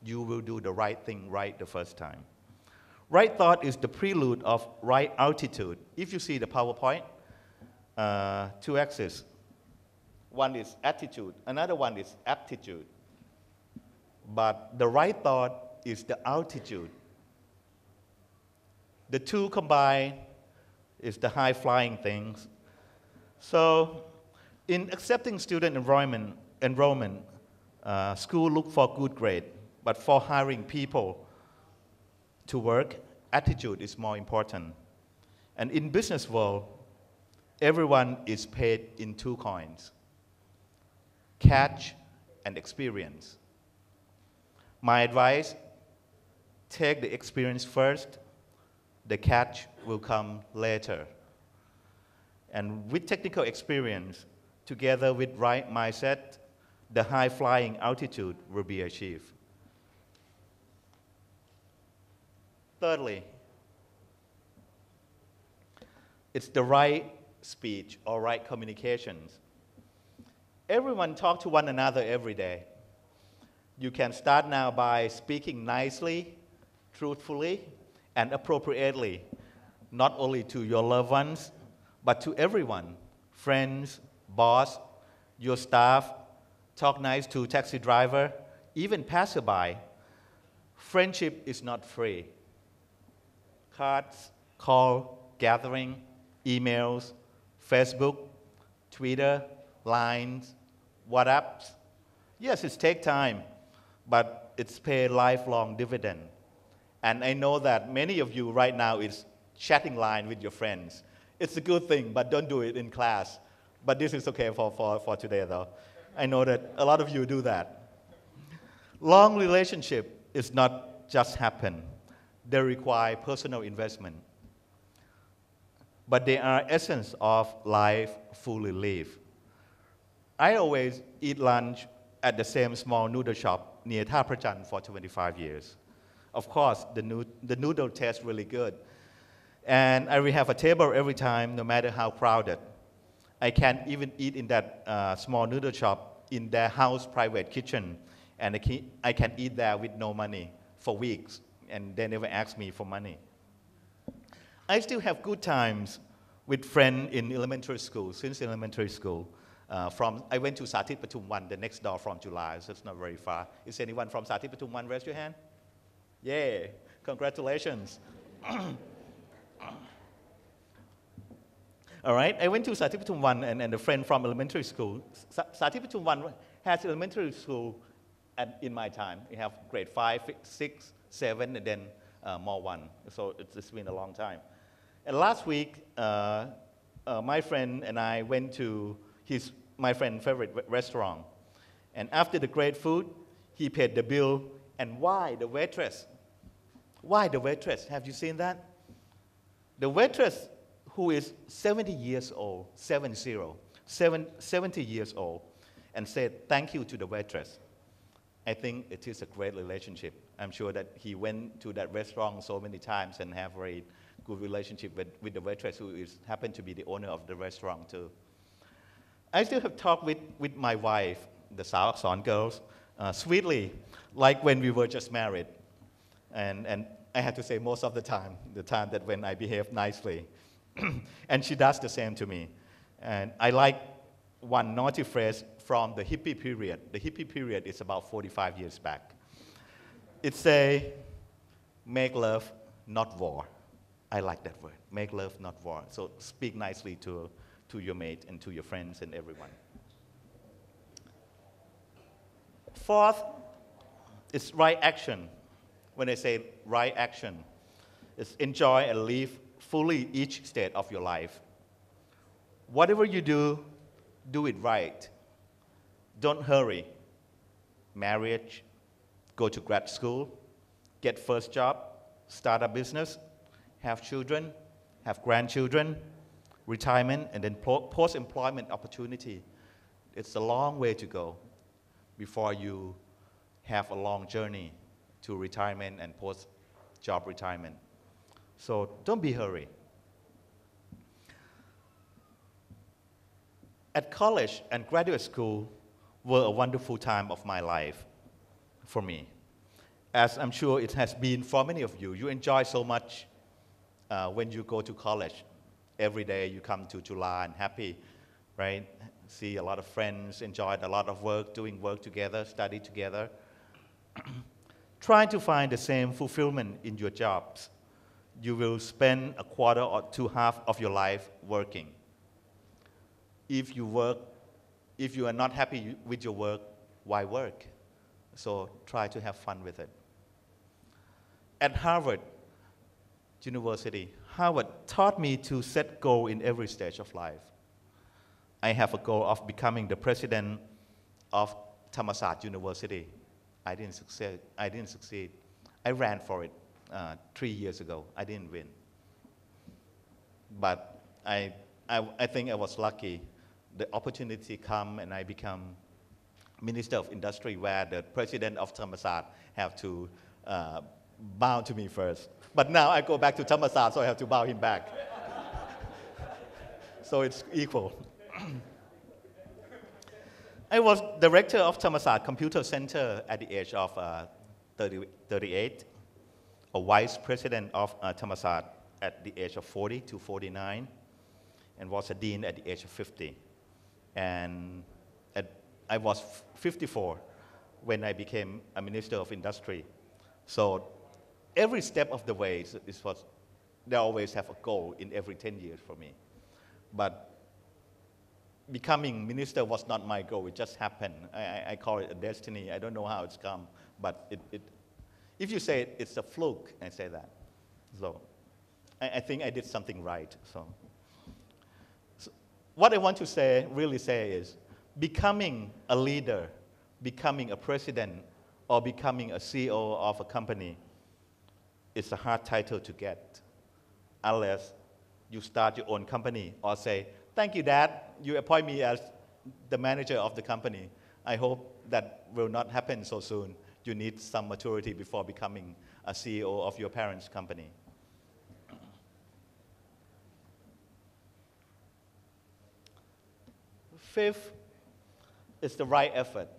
You will do the right thing right the first time. Right thought is the prelude of right altitude. If you see the PowerPoint, 2 axes. One is attitude, another one is aptitude. But the right thought is the altitude. The two combined is the high-flying things. So in accepting student enrollment, school look for good grade, but for hiring people to work, attitude is more important. And in business world, everyone is paid in two coins, cash and experience. My advice, take the experience first, the cash will come later. And with technical experience, together with right mindset, the high flying altitude will be achieved. Thirdly, it's the right speech or right communications. Everyone talk to one another every day. You can start now by speaking nicely, truthfully, and appropriately, not only to your loved ones, but to everyone, friends, boss, your staff. Talk nice to taxi driver, even passerby. Friendship is not free. Cards, call, gathering, emails, Facebook, Twitter, Lines, WhatsApps. Yes, it takes time, but it's pay lifelong dividend. And I know that many of you right now is chatting line with your friends. It's a good thing, but don't do it in class. But this is okay for today though. I know that a lot of you do that. Long relationship is not just happen. They require personal investment. But they are essence of life fully lived. I always eat lunch at the same small noodle shop near Thap Prajan for 25 years. Of course, the noodle tastes really good. And I will have a table every time, no matter how crowded. I can even eat in that small noodle shop in their house private kitchen. And I can eat there with no money for weeks. And they never ask me for money. I still have good times with friends in elementary school, since elementary school. I went to Sathit Pathum 1, the next door from July, so it's not very far. Is anyone from Sathit Pathum 1? Raise your hand. Yeah, congratulations. All right, I went to Sathit Pathum 1 and a friend from elementary school. Sathit Pathum 1 has elementary school in my time. We have grade 5, 6, 7, and then more 1. So it's been a long time. And last week, my friend and I went to my friend's favorite restaurant. And after the great food, he paid the bill. And why the waitress? Why the waitress? Have you seen that? The waitress, who is 70 years old, 70 years old, and said thank you to the waitress. I think it is a great relationship. I'm sure that he went to that restaurant so many times and have a very good relationship with the waitress, who happened to be the owner of the restaurant too. I still have talked with my wife, the Sao Akson girls, sweetly, like when we were just married. And I had to say most of the time that when I behave nicely. And she does the same to me. And I like one naughty phrase from the hippie period. The hippie period is about 45 years back. It says, make love, not war. I like that word, make love, not war. So speak nicely to your mate and to your friends and everyone. Fourth, it's right action. When I say right action, it's enjoy and live fully each state of your life. Whatever you do it right. Don't hurry. Marriage, go to grad school, get first job, start a business, have children, have grandchildren, retirement, and then post-employment opportunity. It's a long way to go before you have a long journey to retirement and post-job retirement. So don't be hurry. At college and graduate school were a wonderful time of my life for me. As I'm sure it has been for many of you. You enjoy so much when you go to college. Every day you come to July and happy, right? See a lot of friends, enjoy a lot of work, doing work together, study together. Try to find the same fulfillment in your jobs. You will spend a quarter or half of your life working. If you are not happy with your work, why work? So try to have fun with it. At Harvard, University, Harvard taught me to set goal in every stage of life. I have a goal of becoming the president of Thammasat University. I didn't succeed. I ran for it 3 years ago. I didn't win. But I think I was lucky. The opportunity come and I become Minister of Industry, where the president of Thammasat have to bow to me first. But now I go back to Thammasat, so I have to bow him back. So it's equal. I was director of Thammasat Computer Center at the age of 38, a vice president of Thammasat at the age of 40 to 49, and was a dean at the age of 50. And I was 54 when I became a Minister of Industry. So every step of the way, they always have a goal in every 10 years for me. But becoming minister was not my goal, it just happened. I call it a destiny. I don't know how it's come, but if you say it's a fluke, I say that. So I think I did something right. So what I want to really say is, becoming a leader, becoming a president, or becoming a CEO of a company is a hard title to get, unless you start your own company or say, thank you, Dad, you appoint me as the manager of the company. I hope that will not happen so soon. You need some maturity before becoming a CEO of your parents' company. Fifth is the right effort.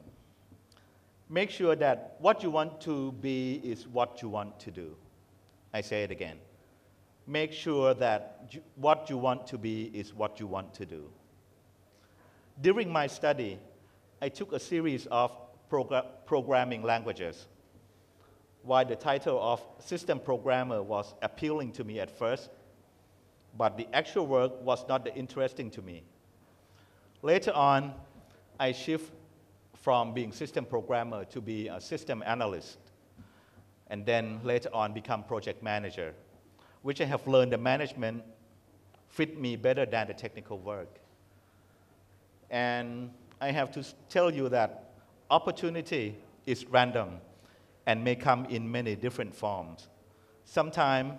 Make sure that what you want to be is what you want to do. I say it again. Make sure that what you want to be is what you want to do. During my study, I took a series of programming languages. While the title of system programmer was appealing to me at first, but the actual work was not that interesting to me. Later on, I shift from being system programmer to be a system analyst, and then later on become project manager, which I have learned the management fit me better than the technical work. And I have to tell you that opportunity is random and may come in many different forms. Sometimes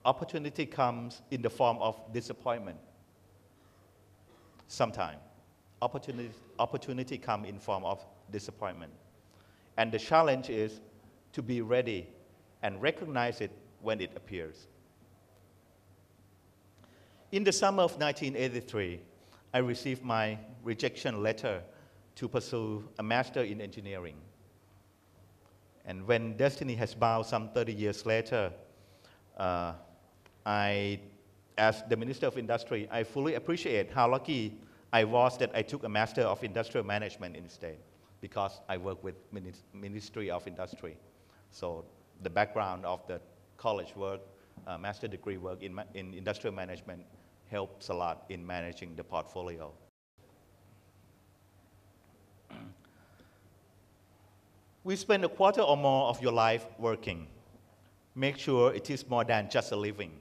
opportunity comes in the form of disappointment. Sometimes opportunity comes in form of disappointment. And the challenge is to be ready and recognize it when it appears. In the summer of 1983, I received my rejection letter to pursue a master in engineering. And when destiny has bound some 30 years later, as the Minister of Industry, I fully appreciate how lucky I was that I took a Master of Industrial Management instead, because I work with Ministry of Industry. So the background of the college work, master degree work in industrial management helps a lot in managing the portfolio. We spend a quarter or more of your life working. Make sure it is more than just a living.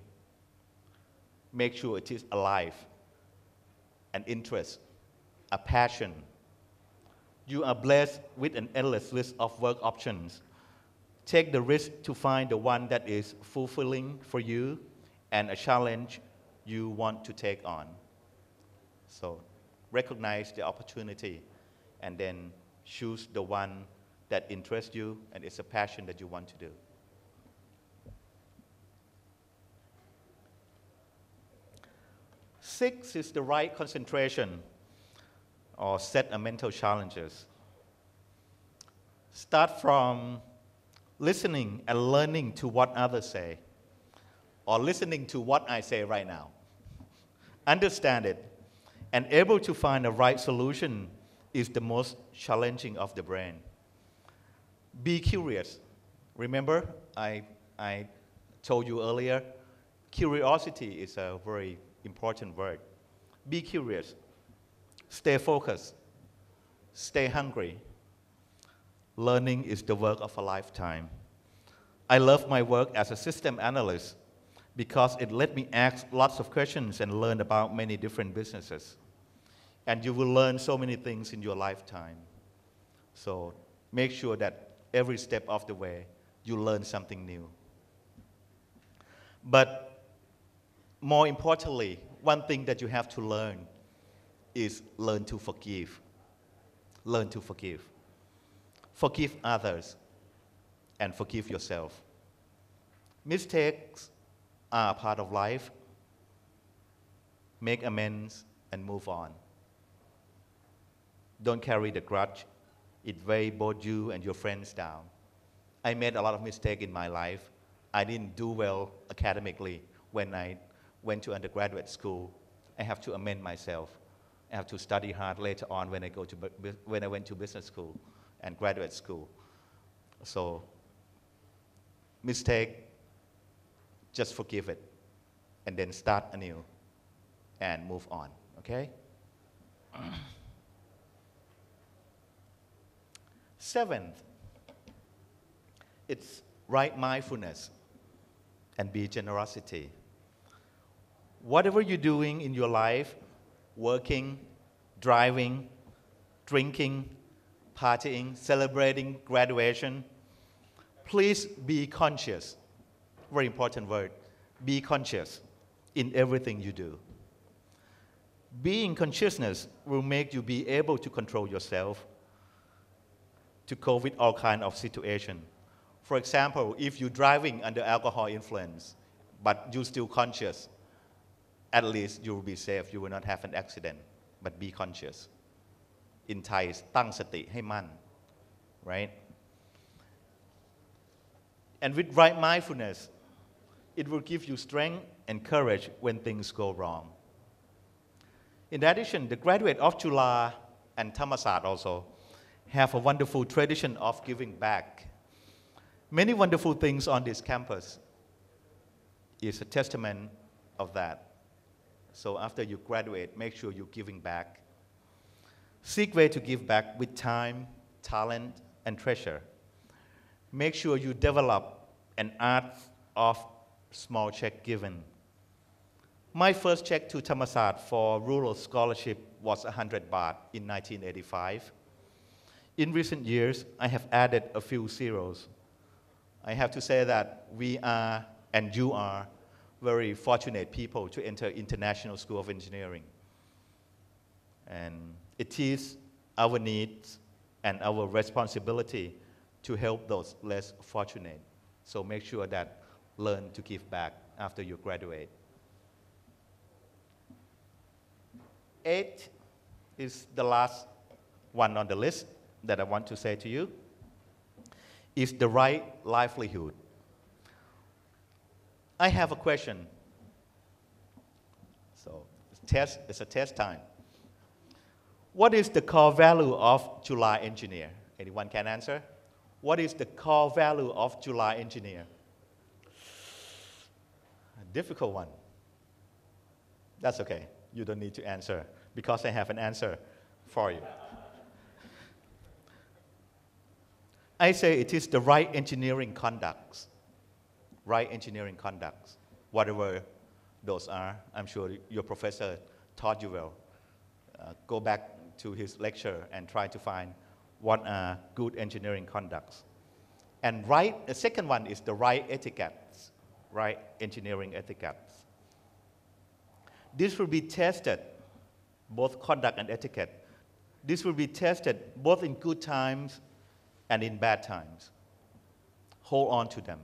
Make sure it is a life, an interest, a passion. You are blessed with an endless list of work options. Take the risk to find the one that is fulfilling for you and a challenge you want to take on. So recognize the opportunity and then choose the one that interests you and it's a passion that you want to do. Six is the right concentration or set a mental challenges. Start from listening and learning to what others say, or listening to what I say right now. Understand it, and able to find the right solution is the most challenging of the brain. Be curious. Remember, I told you earlier, curiosity is a very important word. Be curious. Stay focused. Stay hungry. Learning is the work of a lifetime. I love my work as a system analyst because it let me ask lots of questions and learn about many different businesses. And you will learn so many things in your lifetime. So make sure that every step of the way, you learn something new. But more importantly, one thing that you have to learn is learn to forgive. Learn to forgive. Forgive others and forgive yourself. Mistakes are a part of life. Make amends and move on. Don't carry the grudge. It weighs both you and your friends down. I made a lot of mistakes in my life. I didn't do well academically when I went to undergraduate school. I have to amend myself. I have to study hard later on when I went to business school and graduate school. So, mistake, just forgive it, and then start anew and move on, okay? Seventh, it's right mindfulness and be generosity. Whatever you're doing in your life, working, driving, drinking, partying, celebrating graduation, please be conscious. Very important word. Be conscious in everything you do. Being consciousness will make you be able to control yourself, to cope with all kinds of situations. For example, if you're driving under alcohol influence, but you're still conscious, at least you will be safe. You will not have an accident, but be conscious. In Thai, ตั้งสติให้มั่น right? And with right mindfulness, it will give you strength and courage when things go wrong. In addition, the graduates of Juฬาand Thammasat also have a wonderful tradition of giving back. Many wonderful things on this campus is a testament of that. So after you graduate, make sure you're giving back. Seek way to give back with time, talent, and treasure. Make sure you develop an art of small check given. My first check to Thammasat for rural scholarship was 100 baht in 1985. In recent years, I have added a few zeros. I have to say that we are, and you are, very fortunate people to enter International School of Engineering. And it is our needs and our responsibility to help those less fortunate. So make sure that learn to give back after you graduate. 8 is the last one on the list that I want to say to you, is the right livelihood. I have a question. So it's a test time. What is the core value of Juฬาengineer? Anyone can answer? What is the core value of Juฬาengineer? A difficult one. That's okay. You don't need to answer because I have an answer for you. I say it is the right engineering conducts. Right engineering conducts, whatever those are. I'm sure your professor taught you well. Go back to his lecture and try to find what are good engineering conducts. And the second one is the right etiquettes, right engineering etiquettes. This will be tested, both conduct and etiquette. This will be tested both in good times and in bad times. Hold on to them.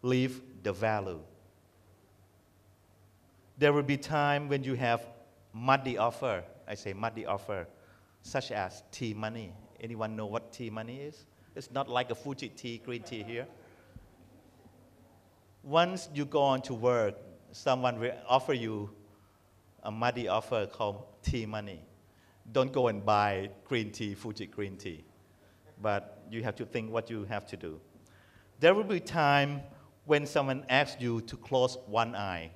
Leave the value. There will be time when you have muddy offer. I say muddy offer, such as tea money. Anyone know what tea money is? It's not like a Fuji tea, green tea here. Once you go on to work, someone will offer you a muddy offer called tea money. Don't go and buy green tea, Fuji green tea. But you have to think what you have to do. There will be time when someone asks you to close one eye.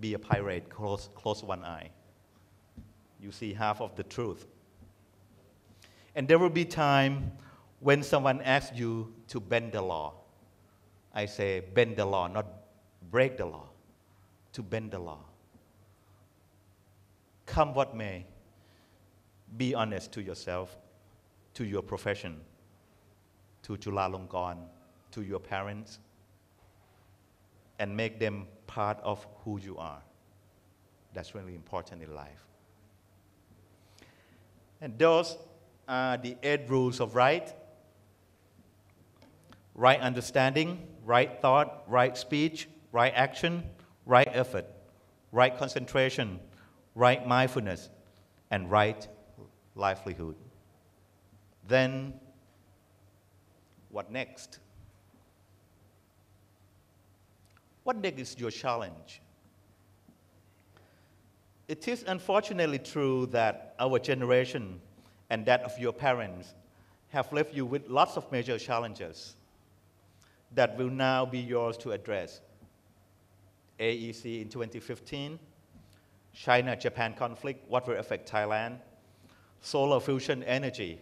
Be a pirate, close one eye. You see half of the truth. And there will be time when someone asks you to bend the law. I say bend the law, not break the law, to bend the law. Come what may, be honest to yourself, to your profession, to Chulalongkorn, to your parents, and make them part of who you are. That's really important in life. And those are the 8 rules of right. Right understanding, right thought, right speech, right action, right effort, right concentration, right mindfulness, and right livelihood. Then, what next? What next is your challenge? It is unfortunately true that our generation and that of your parents have left you with lots of major challenges that will now be yours to address. AEC in 2015, China-Japan conflict, what will affect Thailand, solar fusion energy,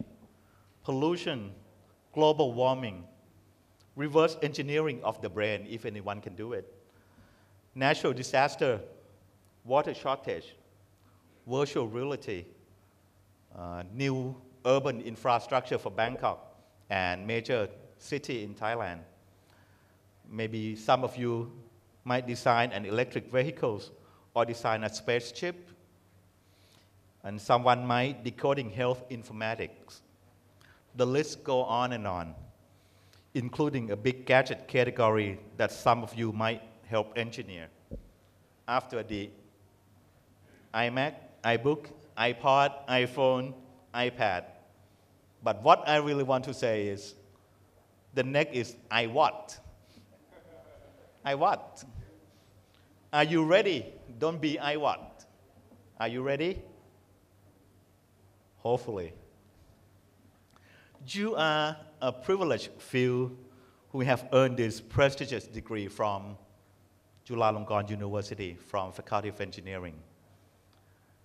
pollution, global warming, reverse engineering of the brain, if anyone can do it, natural disaster, water shortage, virtual reality, new urban infrastructure for Bangkok and major city in Thailand. Maybe some of you might design an electric vehicles or design a spaceship, and someone might decoding health informatics. The list go on, including a big gadget category that some of you might help engineer. After the iMac, iBook, iPod, iPhone, iPad. But what I really want to say is, the next is I what? I what? Are you ready? Don't be I what. Are you ready? Hopefully. You are a privileged few who have earned this prestigious degree from Chulalongkorn University, from Faculty of Engineering.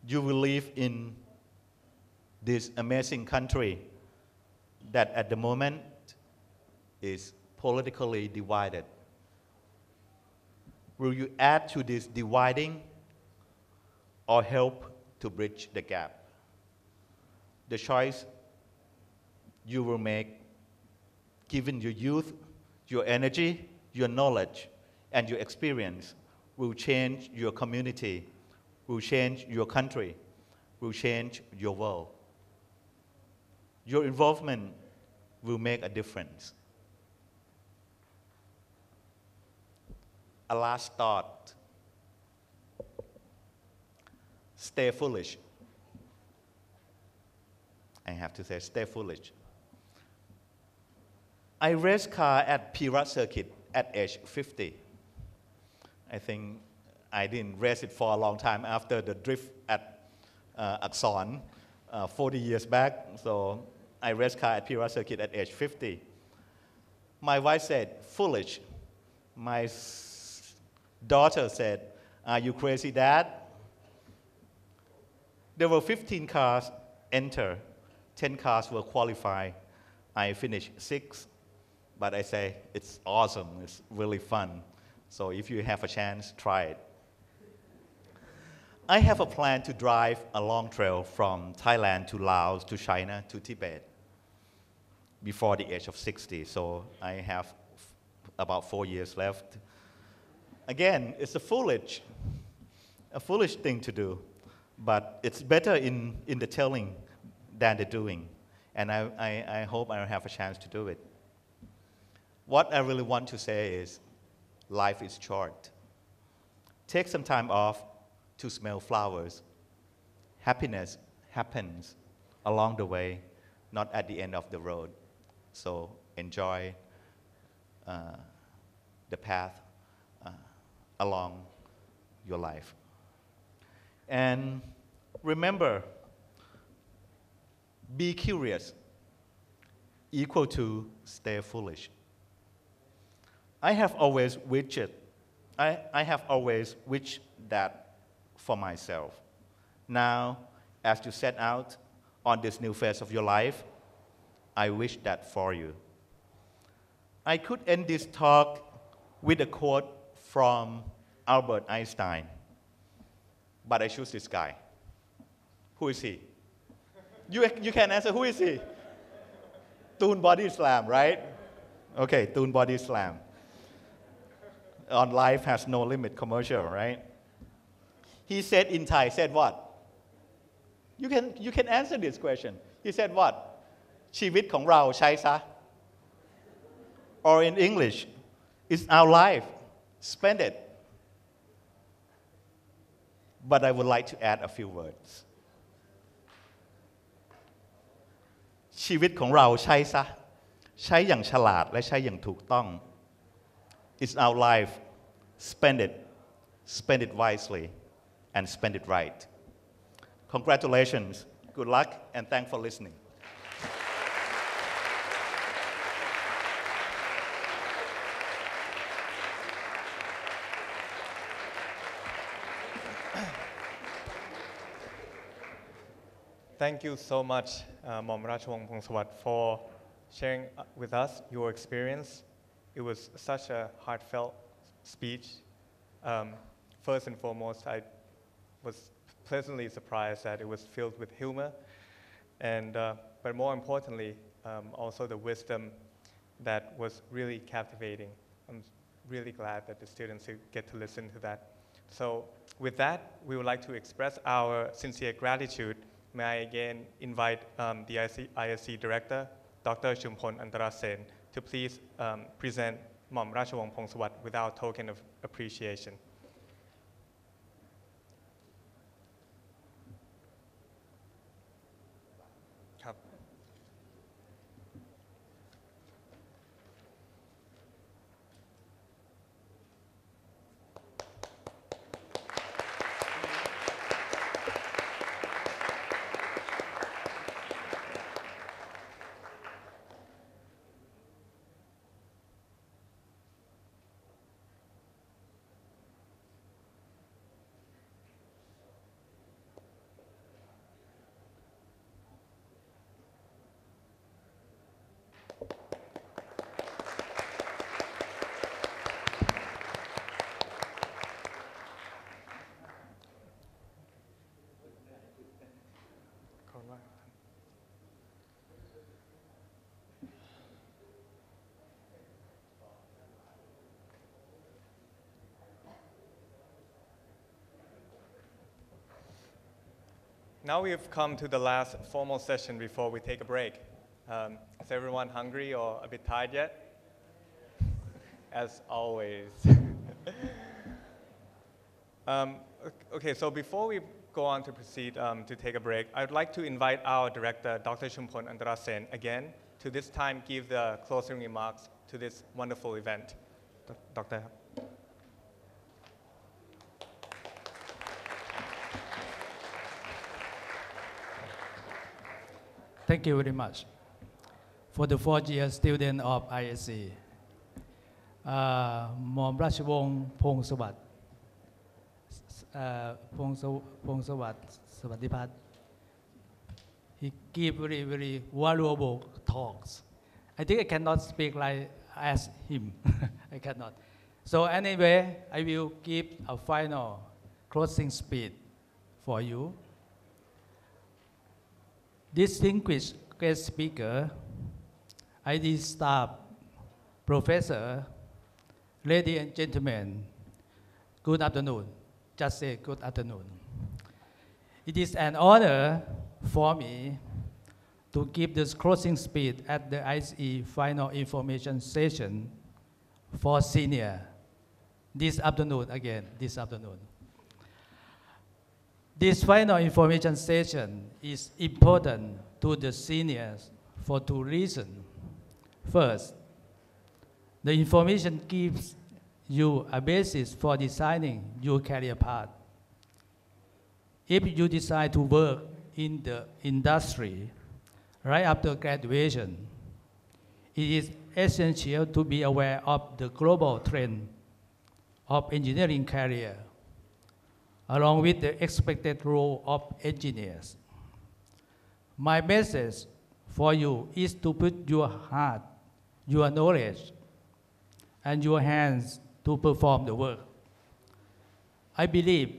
You will live in this amazing country that at the moment is politically divided. Will you add to this dividing or help to bridge the gap? The choice you will make, given your youth, your energy, your knowledge, and your experience, will change your community, will change your country, will change your world. Your involvement will make a difference. A last thought. Stay foolish. I have to say, stay foolish. I raced car at Pirat Circuit at age 50. I think I didn't race it for a long time after the drift at Akson 40 years back. So I raced car at Pirat Circuit at age 50. My wife said, foolish. My daughter said, are you crazy, Dad? There were 15 cars enter, 10 cars were qualified. I finished 6, but I say, it's awesome, it's really fun. So if you have a chance, try it. I have a plan to drive a long trail from Thailand to Laos to China to Tibet before the age of 60. So I have about 4 years left. Again, it's a foolish thing to do, but it's better in the telling than the doing. And I hope I have a chance to do it. What I really want to say is, life is short. Take some time off to smell flowers. Happiness happens along the way, not at the end of the road. So enjoy the path along your life. And remember, be curious equal to stay foolish. I have always wished that for myself. Now, as you set out on this new phase of your life, I wish that for you. I could end this talk with a quote from Albert Einstein. But I choose this guy. Who is he? You can answer, who is he? Toon Body Slam, right? Okay, Toon Body Slam. On Life Has No Limit commercial, right? He said in Thai, said what? You can answer this question. He said what? ชีวิตของเราใช้ซะ Or in English, it's our life. Spend it. But I would like to add a few words. ชีวิตของเราใช้ซะ ใช้อย่างฉลาดและใช้อย่างถูกต้อง It's our life. Spend it. Spend it wisely. And spend it right. Congratulations. Good luck and thanks for listening. Thank you so much, Mom Rachawong Phongsawat, for sharing with us your experience. It was such a heartfelt speech. First and foremost, I was pleasantly surprised that it was filled with humor, and but more importantly, also the wisdom that was really captivating. I'm really glad that the students get to listen to that. So with that, we would like to express our sincere gratitude. May I again invite the ISC Director, Dr. Chumpon Antarasen, to please present Mom Rachawong Phongsawat with our token of appreciation. Now we have come to the last formal session before we take a break. Is everyone hungry or a bit tired yet? As always. Okay, so before we go on to proceed to take a break, I'd like to invite our director, Dr. Chumpon Antarasen, again, to this time give the closing remarks to this wonderful event. Doctor. Thank you very much. For the fourth-year student of ISC, Mom Rachawong Phongsawat, Savadipat, he gave very, very valuable talks. I think I cannot speak like as him. I cannot. So anyway, I will give a final closing speech for you. Distinguished guest speaker, ID staff, professor, ladies and gentlemen, good afternoon. Just say good afternoon. It is an honor for me to give this closing speech at the ICE final information session for senior this afternoon. This final information session is important to the seniors for two reasons. First, the information gives you a basis for designing your career path. If you decide to work in the industry right after graduation, it is essential to be aware of the global trend of engineering career, along with the expected role of engineers. My message for you is to put your heart, your knowledge, and your hands to perform the work. I believe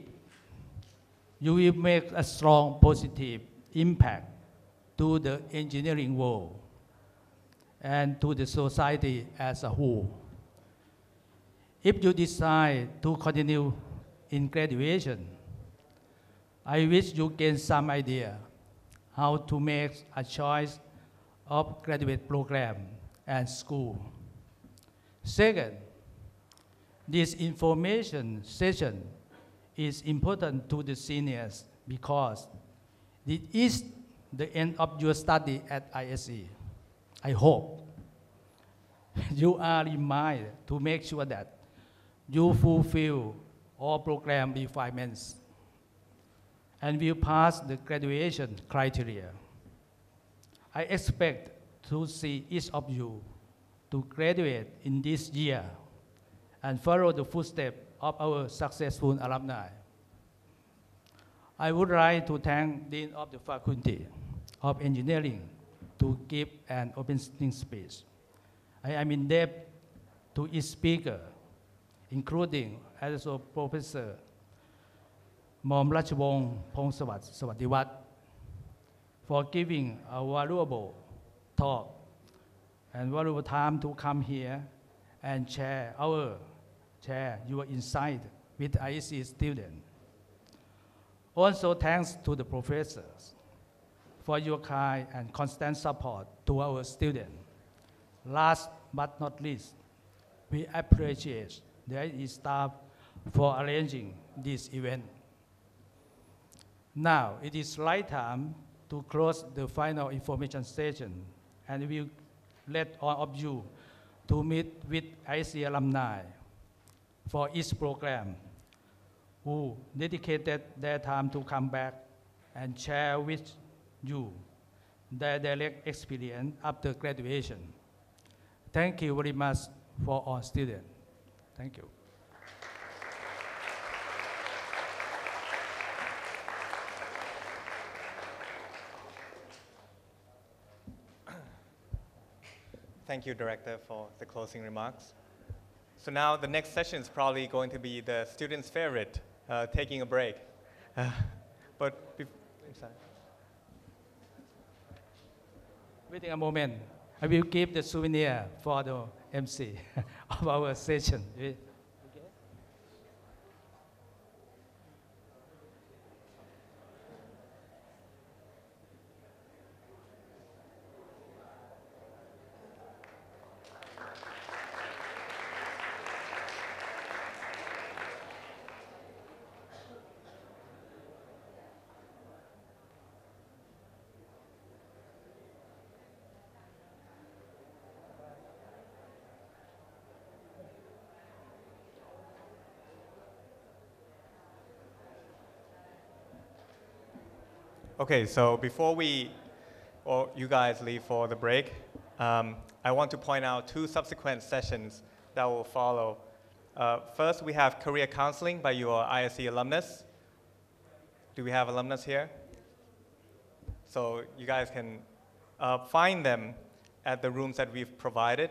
you will make a strong positive impact to the engineering world and to the society as a whole. If you decide to continue in graduation, I wish you gain some idea how to make a choice of graduate program and school. Second, this information session is important to the seniors because it is the end of your study at ISE. I hope you are reminded to make sure that you fulfill all program requirements and will pass the graduation criteria. I expect to see each of you to graduate in this year and follow the footsteps of our successful alumni. I would like to thank Dean of the Faculty of Engineering to give an opening speech. I am in debt to each speaker, including also Professor Mom Rachwong Pongsavat Sawatiwat, for giving a valuable talk and valuable time to come here and share your insight with IEC students. Also, thanks to the professors for your kind and constant support to our students. Last but not least, we appreciate the IEC staff for arranging this event. Now, it is right time to close the final information session, and we will let all of you to meet with IC alumni for each program who dedicated their time to come back and share with you their direct experience after graduation. Thank you very much for all students. Thank you. Thank you, Director, for the closing remarks. So now the next session is probably going to be the students' favorite, taking a break. Waiting a moment. I will give the souvenir for the MC of our session. Okay, so before you guys leave for the break, I want to point out two subsequent sessions that will follow. First, we have career counseling by your ISE alumnus. Do we have alumnus here? So you guys can find them at the rooms that we've provided.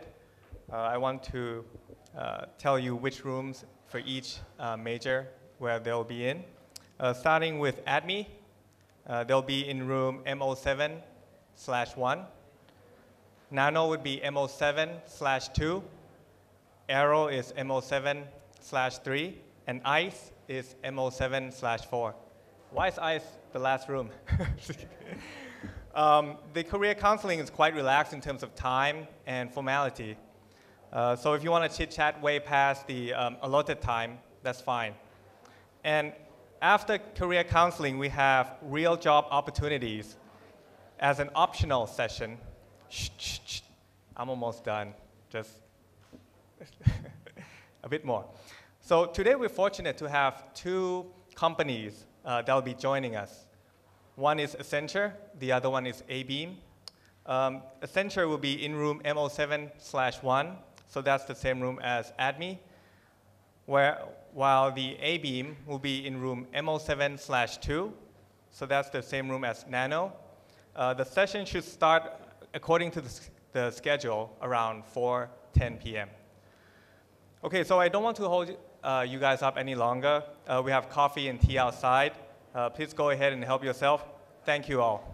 I want to tell you which rooms for each major where they'll be in. Starting with ADME, they'll be in room MO7/1. Nano would be MO7/2. Aero is MO7/3. And ICE is MO7/4. Why is ICE the last room? The career counseling is quite relaxed in terms of time and formality. So if you want to chit-chat way past the allotted time, that's fine. And after career counseling, we have real job opportunities as an optional session. Shh. I'm almost done. Just a bit more. So today we're fortunate to have two companies that will be joining us. One is Accenture, the other one is A-Beam. Accenture will be in room MO7/1, so that's the same room as ADME, while the A-Beam will be in room MO7/2, so that's the same room as Nano. The session should start according to the schedule around 4:10 p.m. Okay, so I don't want to hold you guys up any longer. We have coffee and tea outside. Please go ahead and help yourself. Thank you all.